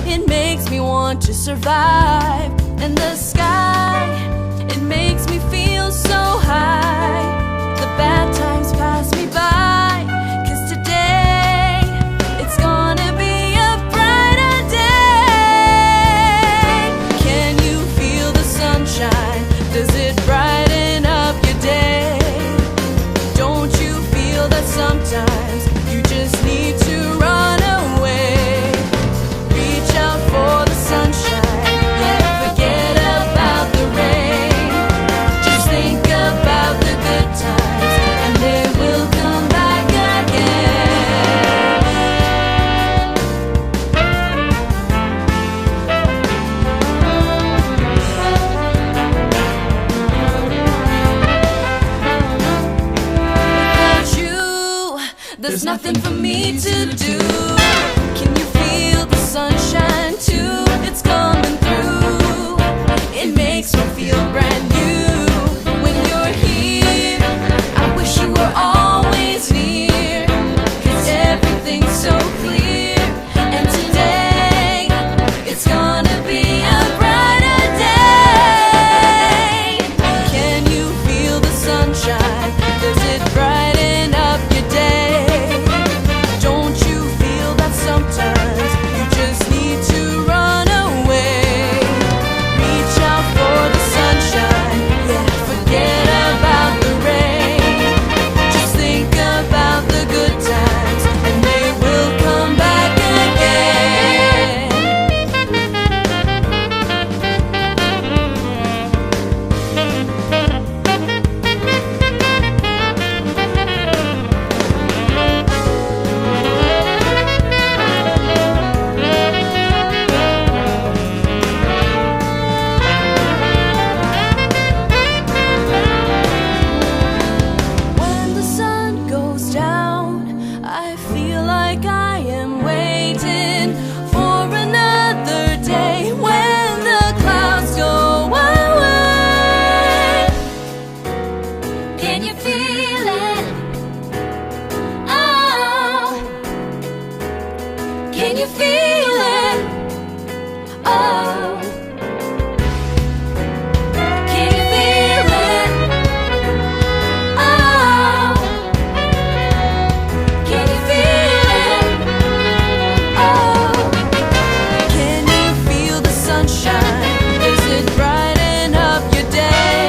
It makes me want to survive. And the sky, it makes me feel so high. The bad times pass me by, 'cause today it's gonna be a brighter day. Can you feel the sunshine? Does it brighten up your day? Don't you feel that sometimes you just need to run away? Reach out for the sunshine, yeah, forget about the rain. Just think about the good times, and they will come back again. Without you, there's nothing for me to do. Can you feel the sunshine too? It's coming through. It makes me feel brand new. When you're here, I wish you were always near, 'cause everything's so clear. And today, it's gonna be a brighter day. Can you feel the sunshine? Does it brighten up your day? Don't you feel that sometimes you just need to run away? Reach out for the sunshine, yeah, forget about the rain. Just think about the good times, and they will come back again. When the sun goes down, I feel like I am waiting for another day when the clouds go away. Can you feel it? Oh, can you feel it? Oh, can you feel it? Oh, can you feel it? Oh, can you feel the sunshine? Does it brighten up your day?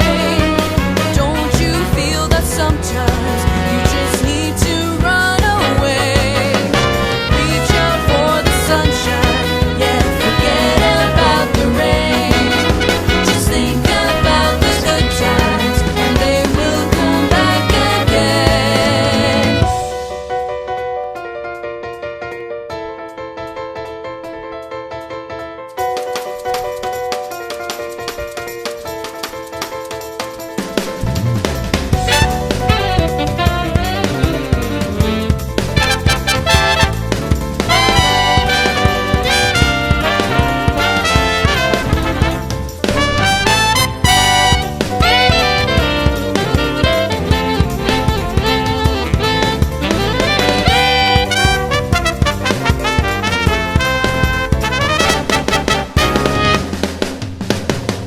Don't you feel that sometimes you just need to run away? Reach out for the sunshine, yeah, forget about the rain. Just think about the good times, and they will come back again.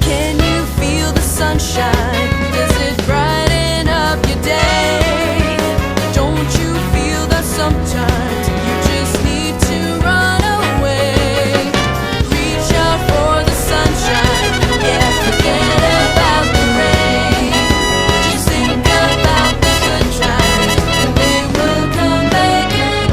Can you feel the sunshine? Does it brighten up your day? Don't you feel that sometimes you just need to run away? Reach out for the sunshine, yeah, forget about the rain. Just think about the good times, and they will come back again.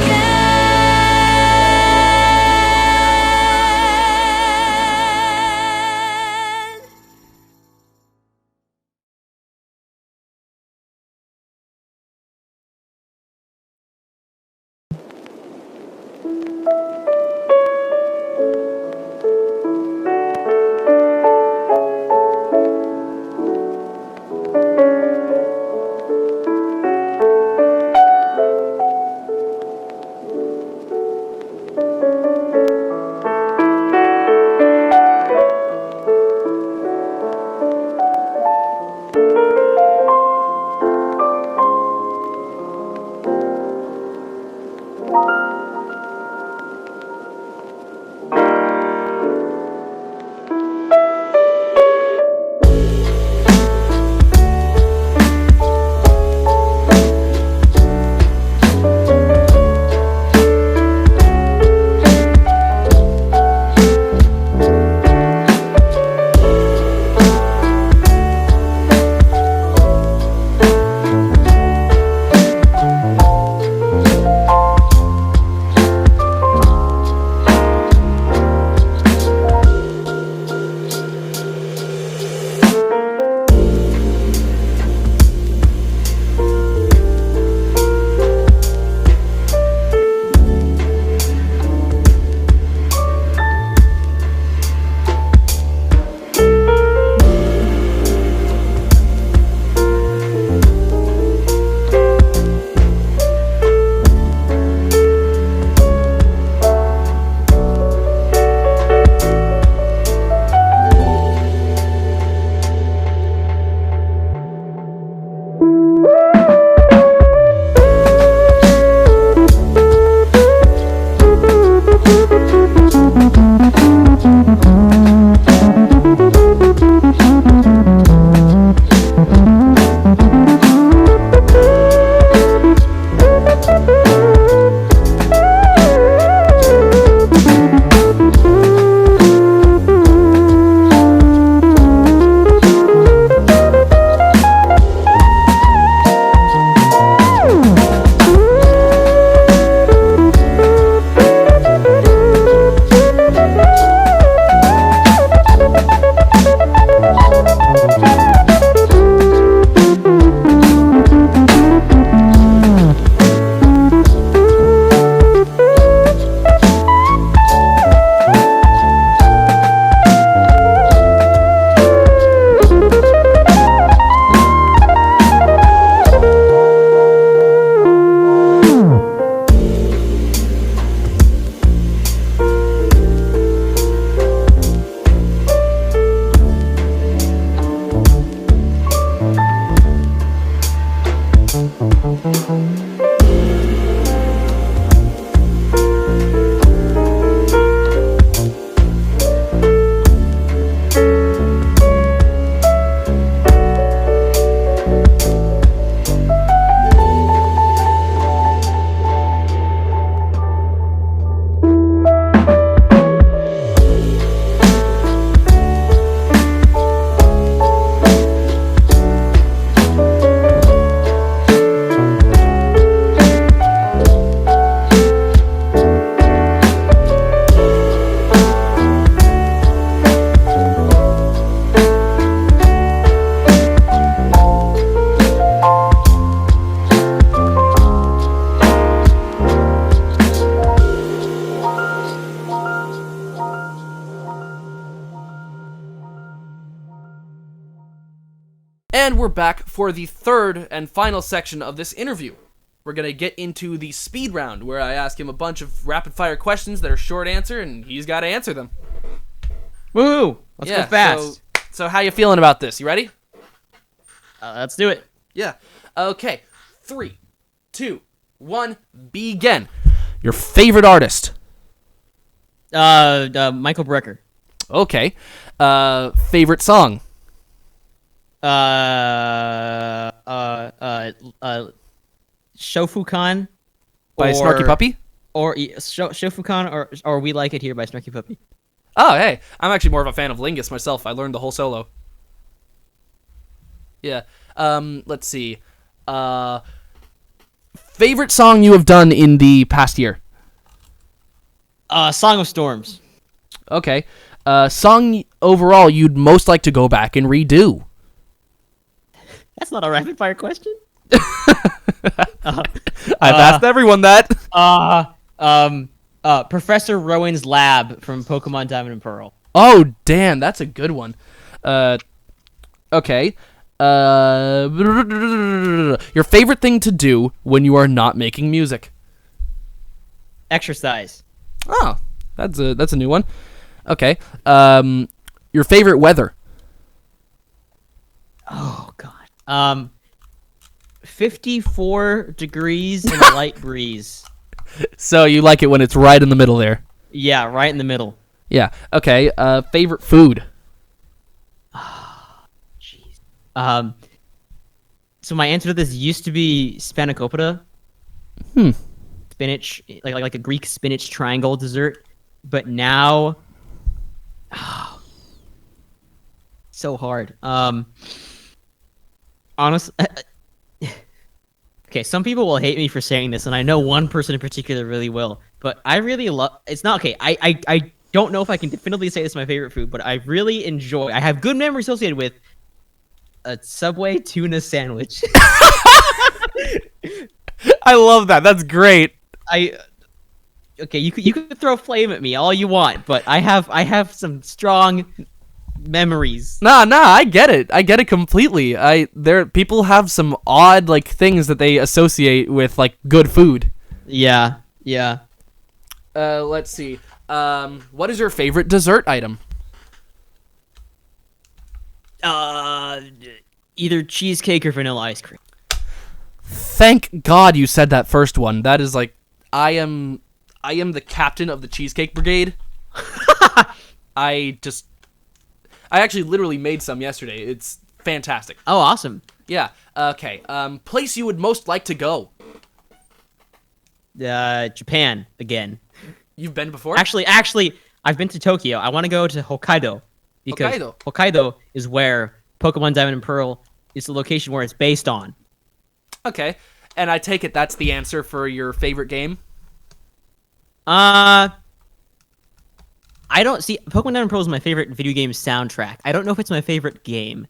And we're back for the third and final section of this interview. We're going to get into the speed round, where I ask him a bunch of rapid-fire questions that are short answer, and he's got to answer them. Woo! Let's go fast. So how you feeling about this? You ready? Let's do it. Yeah. Okay. 3, 2, 1, begin. Your favorite artist? Michael Brecker. Okay. Favorite song? Shofukan By Snarky Puppy? Or Shofukan or We Like It Here by Snarky Puppy. Oh, hey. I'm actually more of a fan of Lingus myself. I learned the whole solo. Yeah. Let's see. Favorite song you have done in the past year? Song of Storms. Okay. Song overall you'd most like to go back and redo? That's not a rapid fire question. I've asked everyone that. Professor Rowan's Lab from Pokemon Diamond and Pearl. Oh, damn, that's a good one. Okay. Your favorite thing to do when you are not making music? Exercise. Oh, that's a new one. Okay. Your favorite weather? Oh God. 54 degrees and a light breeze. So you like it when it's right in the middle there? Yeah, right in the middle. Yeah. Okay. Favorite food? Jeez. So my answer to this used to be spanakopita. Spinach, like a Greek spinach triangle dessert, but now, so hard. Honestly, okay. Some people will hate me for saying this, and I know one person in particular really will. But I really love. It's not okay. I don't know if I can definitively say this is my favorite food, but I really enjoy. I have good memories associated with a Subway tuna sandwich. I love that. That's great. Okay, you could throw flame at me all you want, but I have some strong memories. Nah, I get it. I get it completely. People have some odd like things that they associate with like good food. Yeah. Let's see. What is your favorite dessert item? Either cheesecake or vanilla ice cream. Thank God you said that first one. That is like I am the captain of the Cheesecake Brigade. I actually literally made some yesterday. It's fantastic. Oh, awesome. Yeah. Okay. Place you would most like to go? Japan again. You've been before? Actually, I've been to Tokyo. I want to go to Hokkaido because Hokkaido is where Pokemon Diamond and Pearl is the location where it's based on. Okay. And I take it that's the answer for your favorite game? I don't see Pokemon Diamond and Pearl is my favorite video game soundtrack. I don't know if it's my favorite game.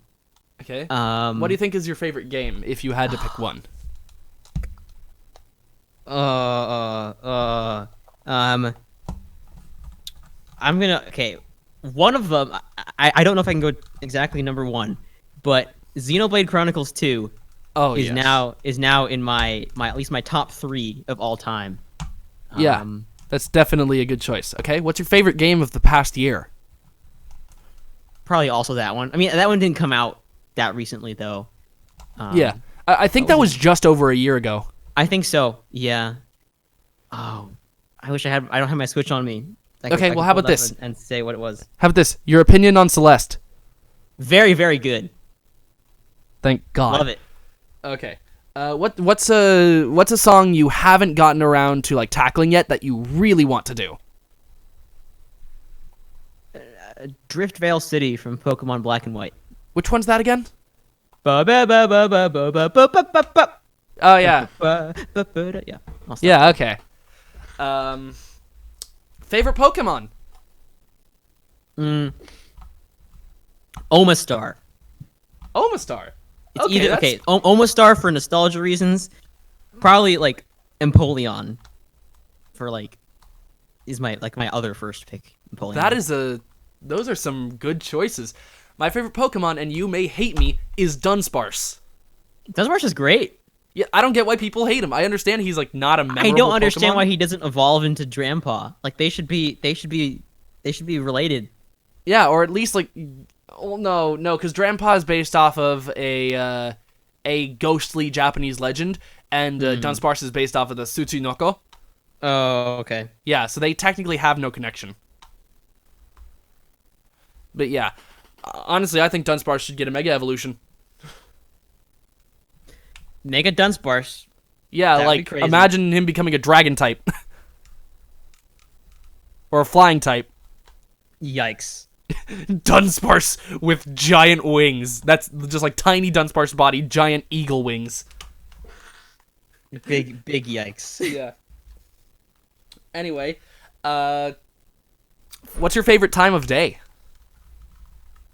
Okay. What do you think is your favorite game if you had to pick one? One of them, I don't know if I can go exactly number one, but Xenoblade Chronicles 2 is now in my at least my top 3 of all time. Yeah, that's definitely a good choice. Okay, what's your favorite game of the past year? Probably also that one. I mean, that one didn't come out that recently though. Yeah, I think that was just over a year ago. I think so. Yeah. Oh, I wish I don't have my Switch on me. Okay, well, how about this? And say what it was. How about this? Your opinion on Celeste? Very, very good. Thank God. Love it. Okay. What's a song you haven't gotten around to like tackling yet that you really want to do? Drift Veil City from Pokemon Black and White. Which one's that again? Oh yeah. Yeah. Yeah. Okay. Favorite Pokemon? Omastar. Omastar. It's Omastar for nostalgia reasons. Probably like Empoleon for like is my other first pick. Empoleon. Those are some good choices. My favorite Pokemon, and you may hate me, is Dunsparce. Dunsparce is great. Yeah, I don't get why people hate him. I understand he's like not a memorable I don't understand Pokemon. why he doesn't evolve into Drampaw. Like they should be related. Yeah, or at least like, well, no, because Drampaw is based off of a ghostly Japanese legend, and Dunsparce is based off of the Tsuchinoko. Oh, okay. Yeah, so they technically have no connection. But yeah, honestly, I think Dunsparce should get a Mega Evolution. Mega Dunsparce. Yeah, That'd be like, crazy. imagine him becoming a Dragon type. Or a Flying type. Yikes. Dunsparce with giant wings. That's just like tiny Dunsparce body, giant eagle wings. Big yikes. Yeah. Anyway, what's your favorite time of day?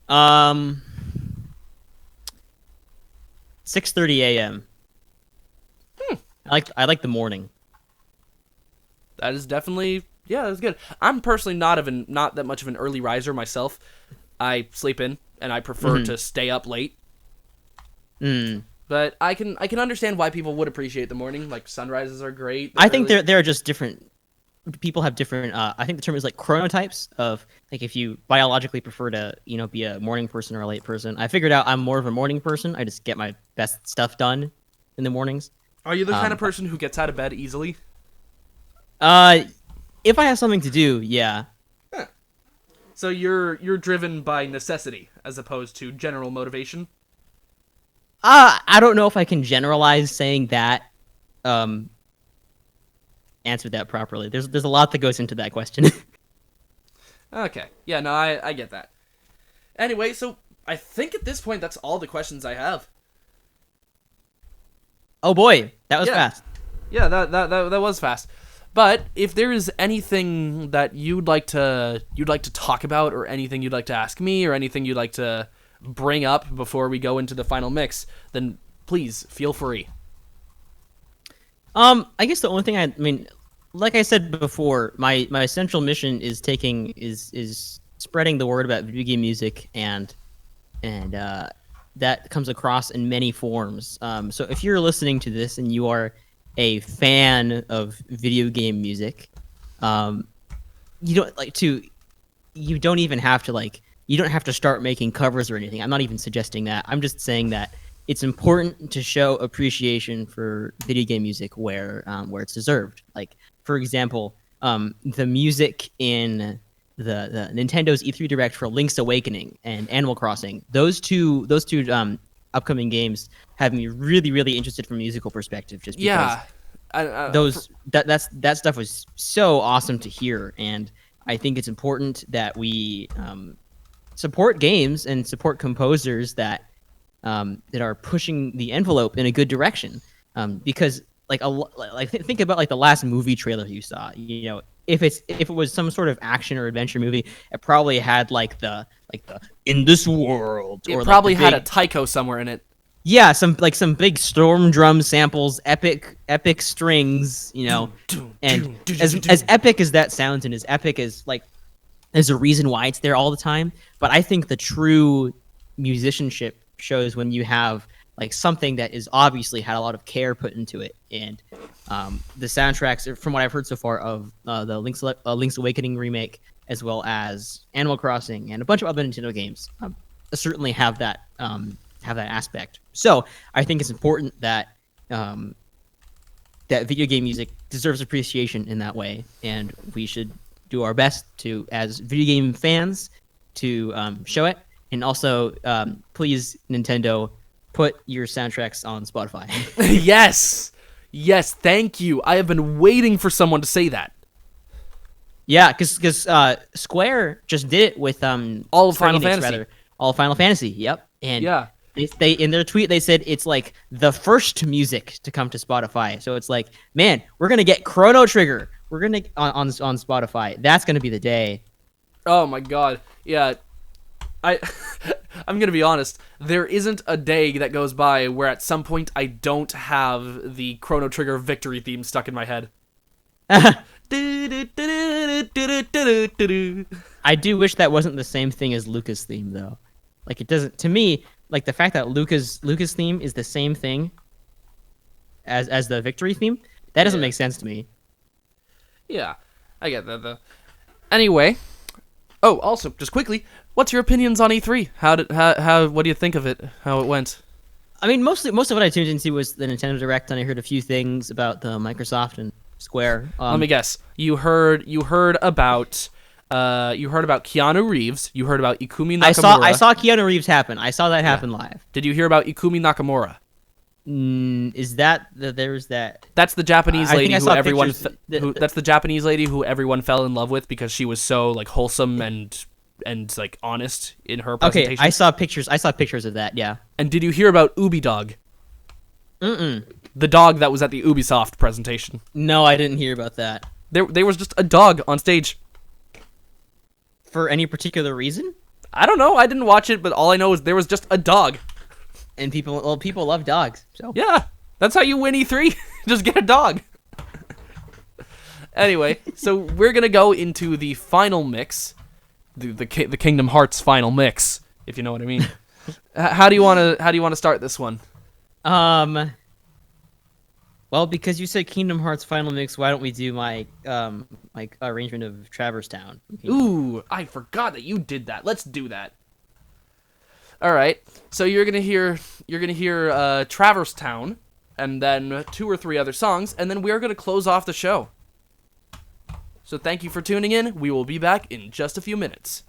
6:30 a.m. I like the morning. That is definitely, yeah, that's good. I'm personally not that much of an early riser myself. I sleep in, and I prefer to stay up late. But I can understand why people would appreciate the morning. Like, sunrises are great. I think they're just different. People have different. I think the term is like chronotypes of like if you biologically prefer to be a morning person or a late person. I figured out I'm more of a morning person. I just get my best stuff done in the mornings. Are you the kind of person who gets out of bed easily? If I have something to do, yeah. Huh. So you're driven by necessity as opposed to general motivation? I don't know if I can generalize saying that. Answered that properly. There's a lot that goes into that question. Okay. Yeah, no, I get that. Anyway, so I think at this point that's all the questions I have. Oh boy, that was Yeah. fast. Yeah, that was fast. But if there is anything that you'd like to talk about, or anything you'd like to ask me, or anything you'd like to bring up before we go into the final mix, then please feel free. I guess the only thing I mean, like I said before, my essential mission is spreading the word about video game music, and that comes across in many forms. So if you're listening to this and you are a fan of video game music, you don't even have to start making covers or anything. I'm not even suggesting that. I'm just saying that it's important to show appreciation for video game music where it's deserved. Like, for example, the music in the Nintendo's E3 Direct for Link's Awakening and Animal Crossing. Those two upcoming games have me really, really interested from a musical perspective. Just because that stuff was so awesome to hear, and I think it's important that we support games and support composers that are pushing the envelope in a good direction. Because think about like the last movie trailer you saw. If it was some sort of action or adventure movie, it probably had like the in this world. It probably had a taiko somewhere in it. Yeah, some big storm drum samples, epic strings, and as epic as that sounds, and as epic as there's a reason why it's there all the time. But I think the true musicianship shows when you have something that is obviously had a lot of care put into it, and the soundtracks, from what I've heard so far of the Link's Awakening remake, as well as Animal Crossing and a bunch of other Nintendo games, certainly have that aspect. So I think it's important that that video game music deserves appreciation in that way, and we should do our best to, as video game fans, to show it. And also, please, Nintendo, put your soundtracks on Spotify. Yes, thank you. I have been waiting for someone to say that. Yeah, because Square just did it with all of Final Fantasy. All of Final Fantasy. Yep. And yeah, they in their tweet they said it's like the first music to come to Spotify. So it's like, man, we're gonna get Chrono Trigger. We're gonna on Spotify. That's gonna be the day. Oh my god. Yeah. I'm gonna be honest. There isn't a day that goes by where at some point I don't have the Chrono Trigger victory theme stuck in my head. I do wish that wasn't the same thing as Lucas theme though. Like it doesn't to me. Like the fact that Luca's theme is the same thing as the Victory theme, that doesn't make sense to me. Yeah, I get that though. Anyway, oh, also, just quickly, what's your opinions on E3? What do you think of it? How it went? I mean, most of what I tuned into was the Nintendo Direct, and I heard a few things about the Microsoft and Square. Let me guess. You heard about Keanu Reeves. You heard about Ikumi Nakamura. I saw Keanu Reeves happen. I saw that happen live. Did you hear about Ikumi Nakamura? Is that there's that? That's the Japanese I lady think I who saw everyone. pictures- That's the Japanese lady who everyone fell in love with because she was so like wholesome and like honest in her presentation. Okay, I saw pictures of that. Yeah. And did you hear about Ubi Dog? The dog that was at the Ubisoft presentation. No, I didn't hear about that. There was just a dog on stage. For any particular reason? I don't know. I didn't watch it, but all I know is there was just a dog. And people love dogs. So Yeah, that's how you win E3. Just get a dog. Anyway, so we're gonna go into the final mix, the Kingdom Hearts final mix, if you know what I mean. How do you want to start this one? Well, because you said Kingdom Hearts final mix, why don't we do my arrangement of Traverse Town? Ooh, I forgot that you did that. Let's do that. All right. So you're gonna hear Traverse Town, and then 2 or 3 other songs, and then we are gonna close off the show. So thank you for tuning in. We will be back in just a few minutes.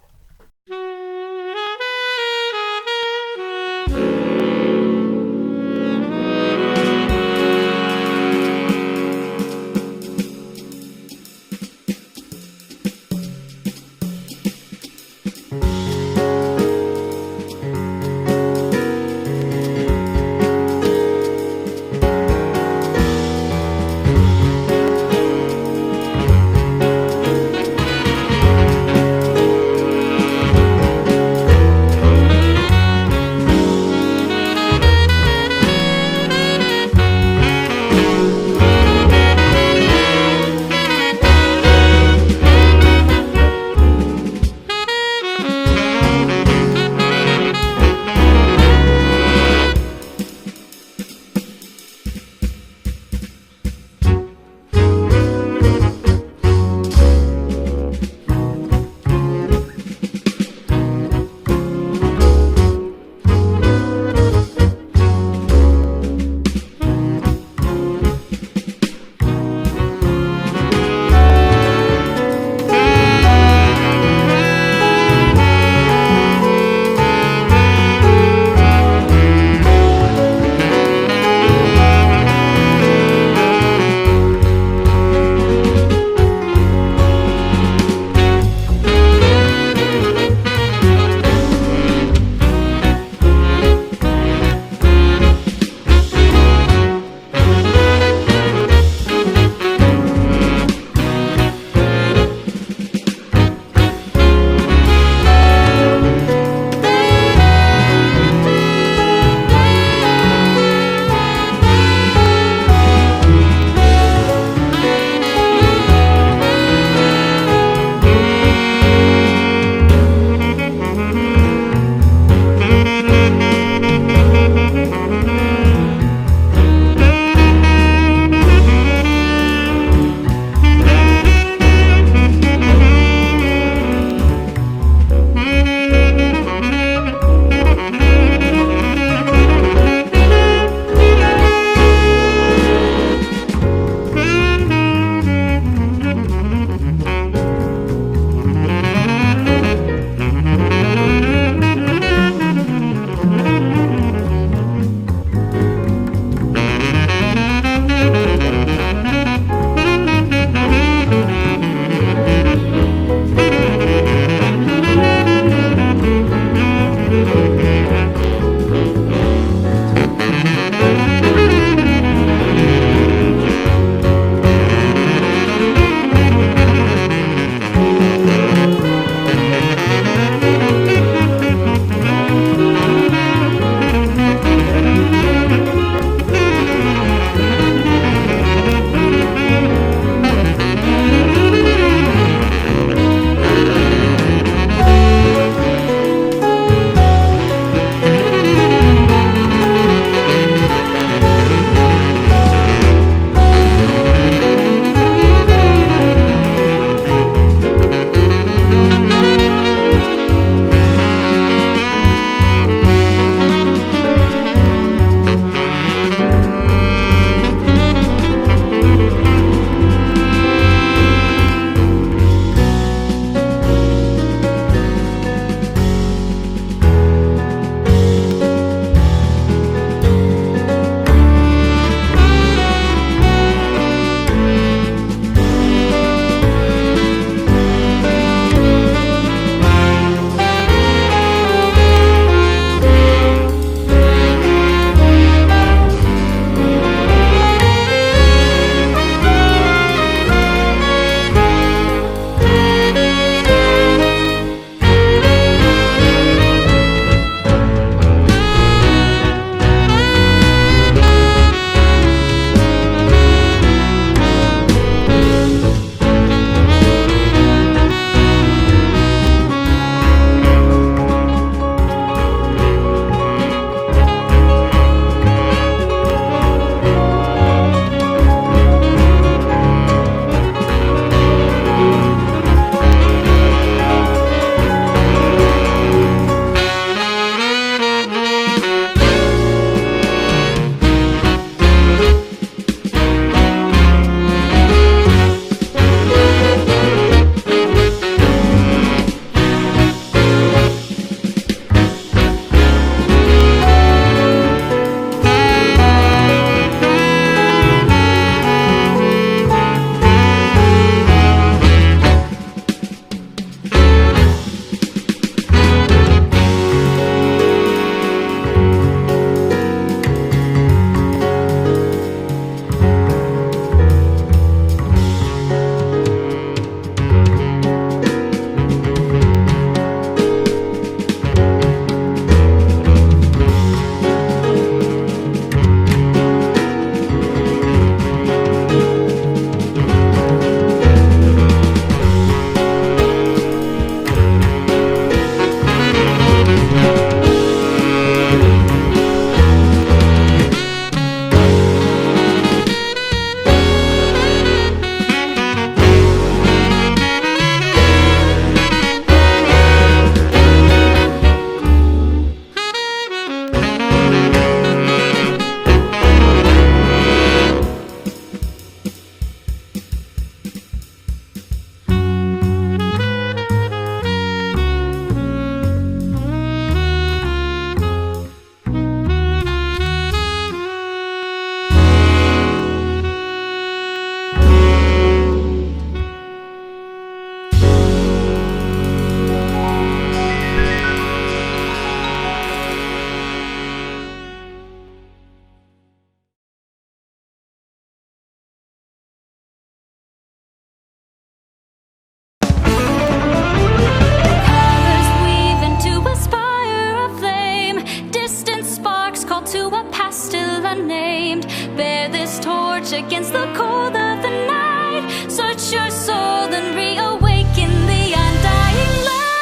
against the cold of the night. Search your soul and reawaken the undying light.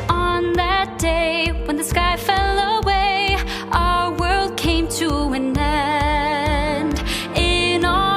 On that day when the sky fell away, our world came to an end. In our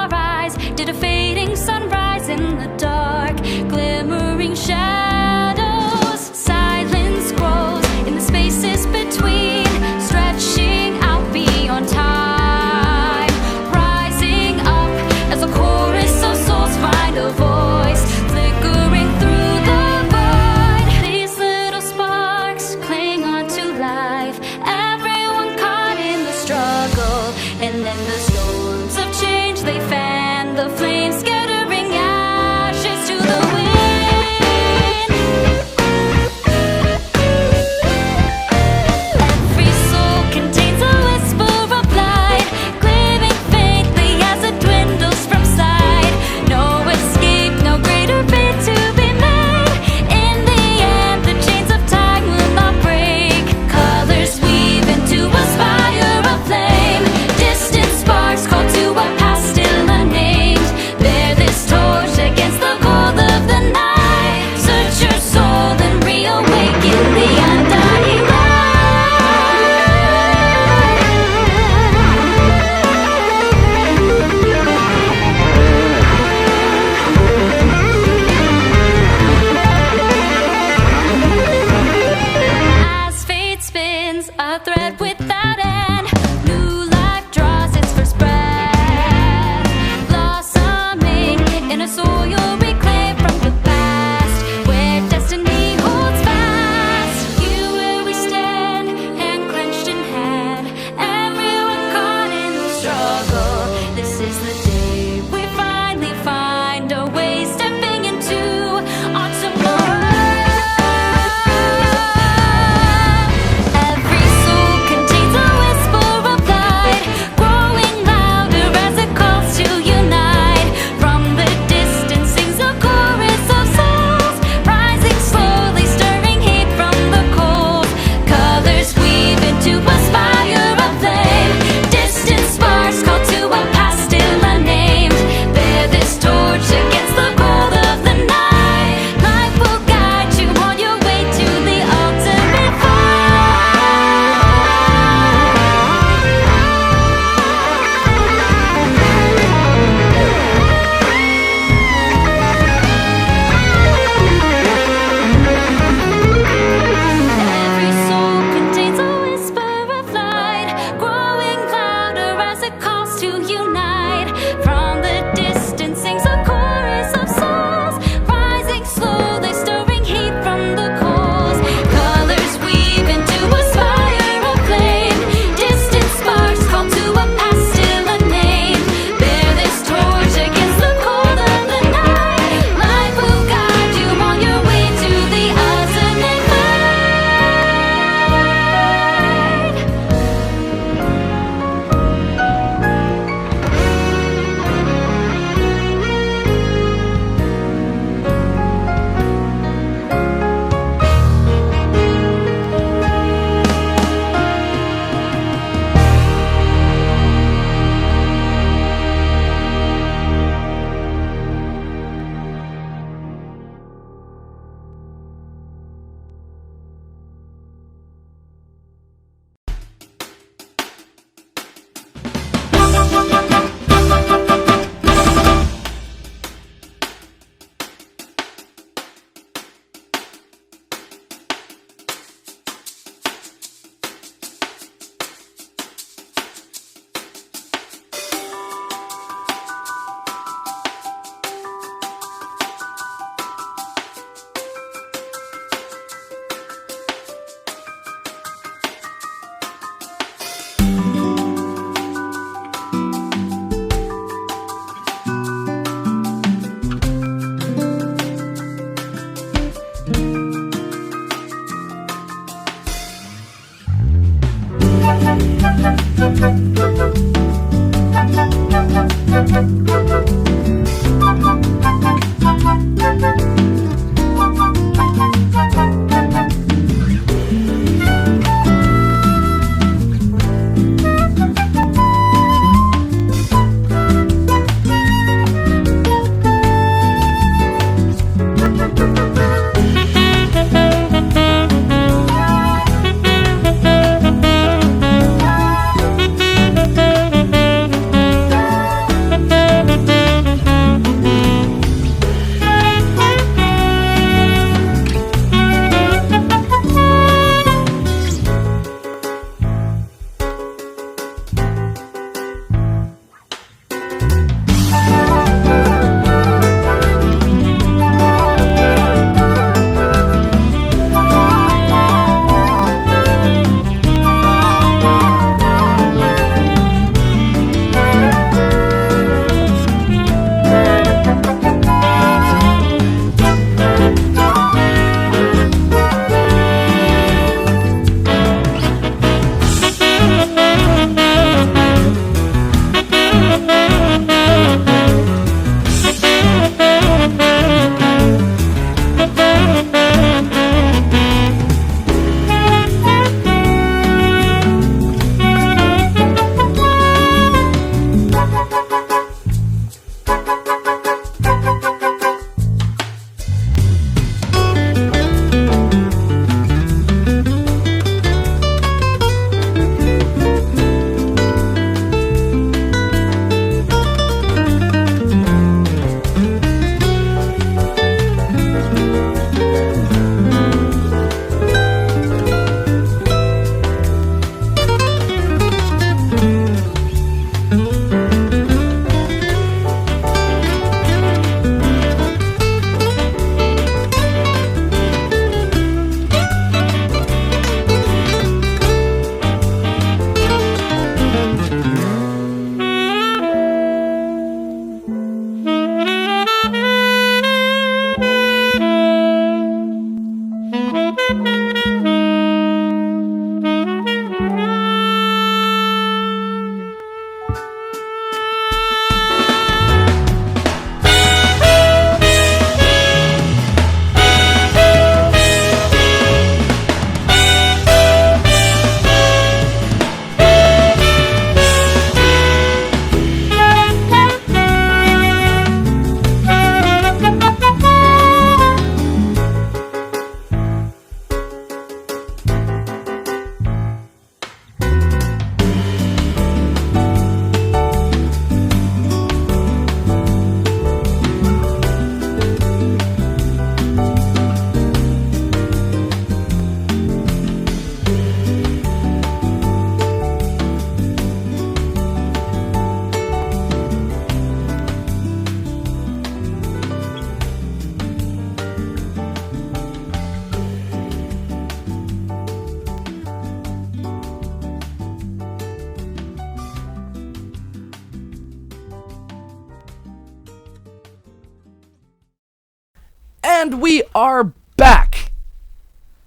And we are back.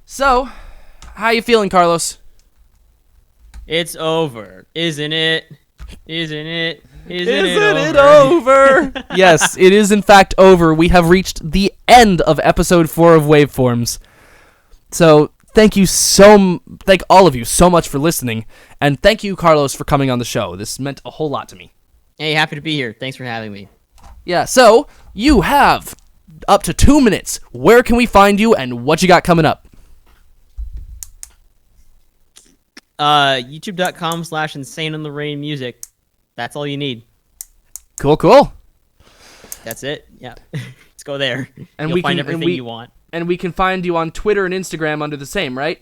So, how you feeling, Carlos? It's over, isn't it? Isn't it? Isn't it over? Yes, it is in fact over. We have reached the end of episode 4 of Waveforms. So, thank all of you so much for listening, and thank you, Carlos, for coming on the show. This meant a whole lot to me. Hey, happy to be here. Thanks for having me. Yeah, so, you have up to 2 minutes. Where can we find you, and what you got coming up? YouTube.com/Insaneintherain music. That's all you need. Cool. That's it. Yeah. Let's go there. And You'll find everything you want. And we can find you on Twitter and Instagram under the same, right?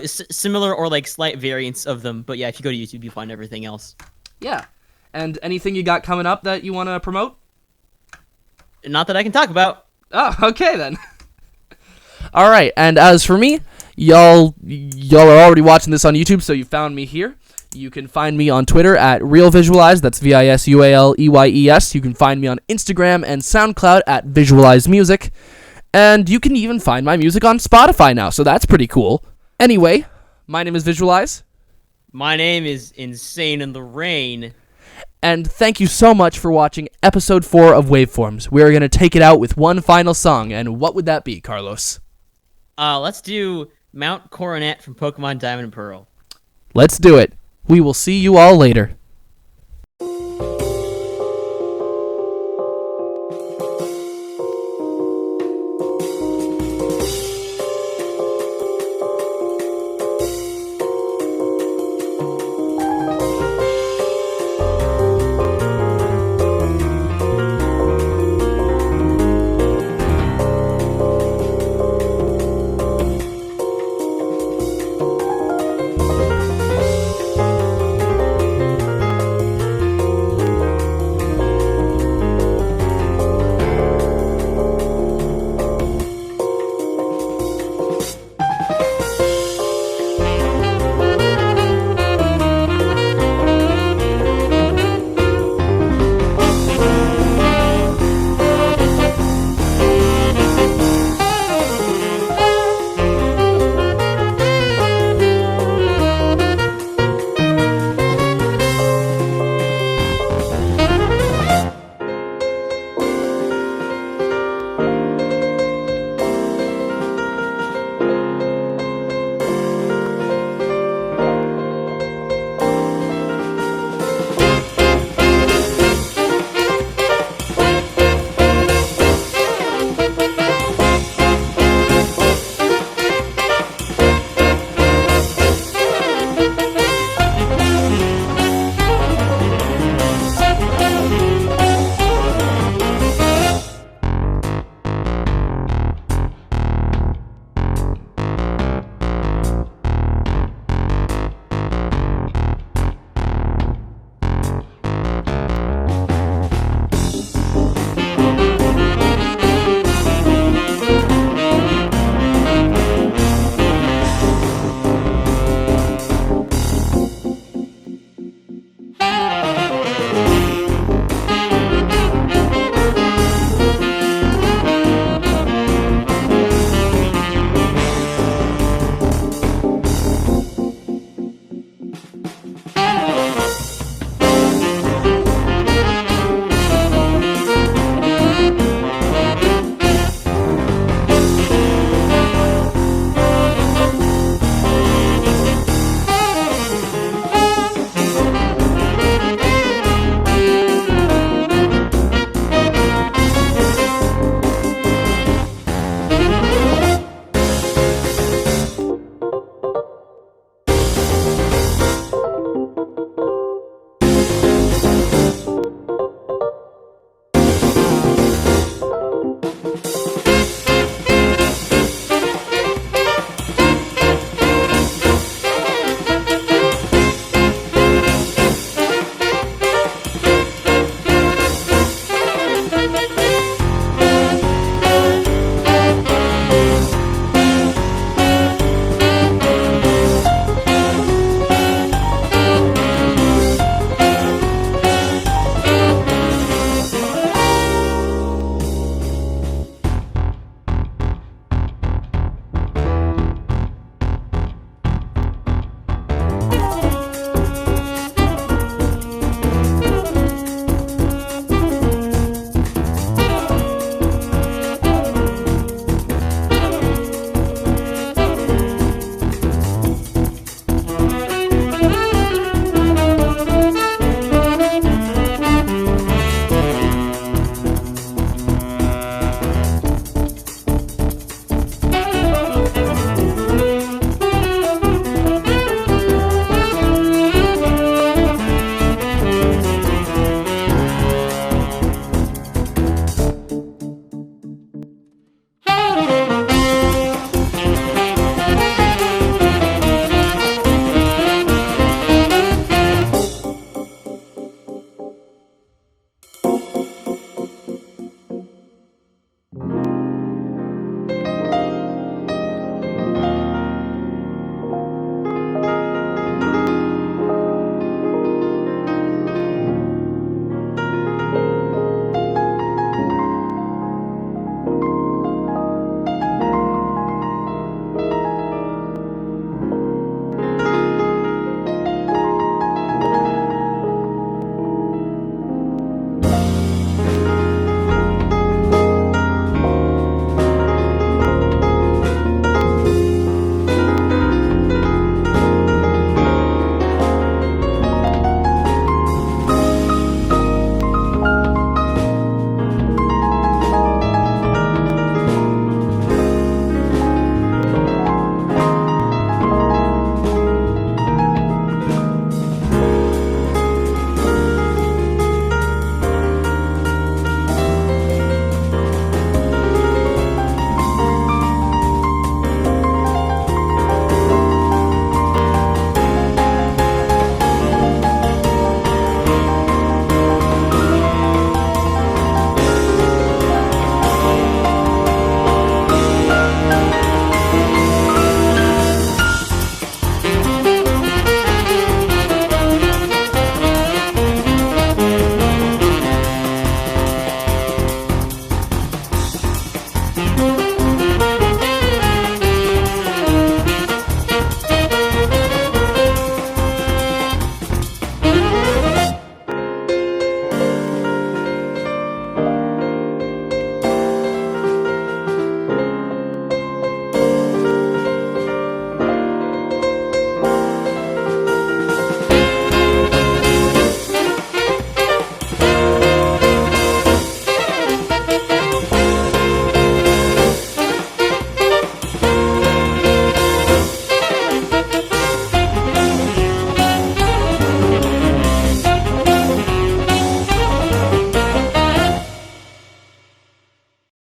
Similar or like slight variants of them, but yeah, if you go to YouTube, you find everything else. Yeah. And anything you got coming up that you want to promote? Not that I can talk about. Oh, okay then. All right, and as for me, y'all are already watching this on YouTube, so you found me here. You can find me on Twitter at Visualeyes. That's Visualeyes. You can find me on Instagram and SoundCloud at Visualeyes Music. And you can even find my music on Spotify now, so that's pretty cool. Anyway, my name is Visualeyes. My name is Insaneintherain. And thank you so much for watching episode 4 of Waveforms. We are going to take it out with one final song, and what would that be, Carlos? Let's do Mount Coronet from Pokemon Diamond and Pearl. Let's do it. We will see you all later.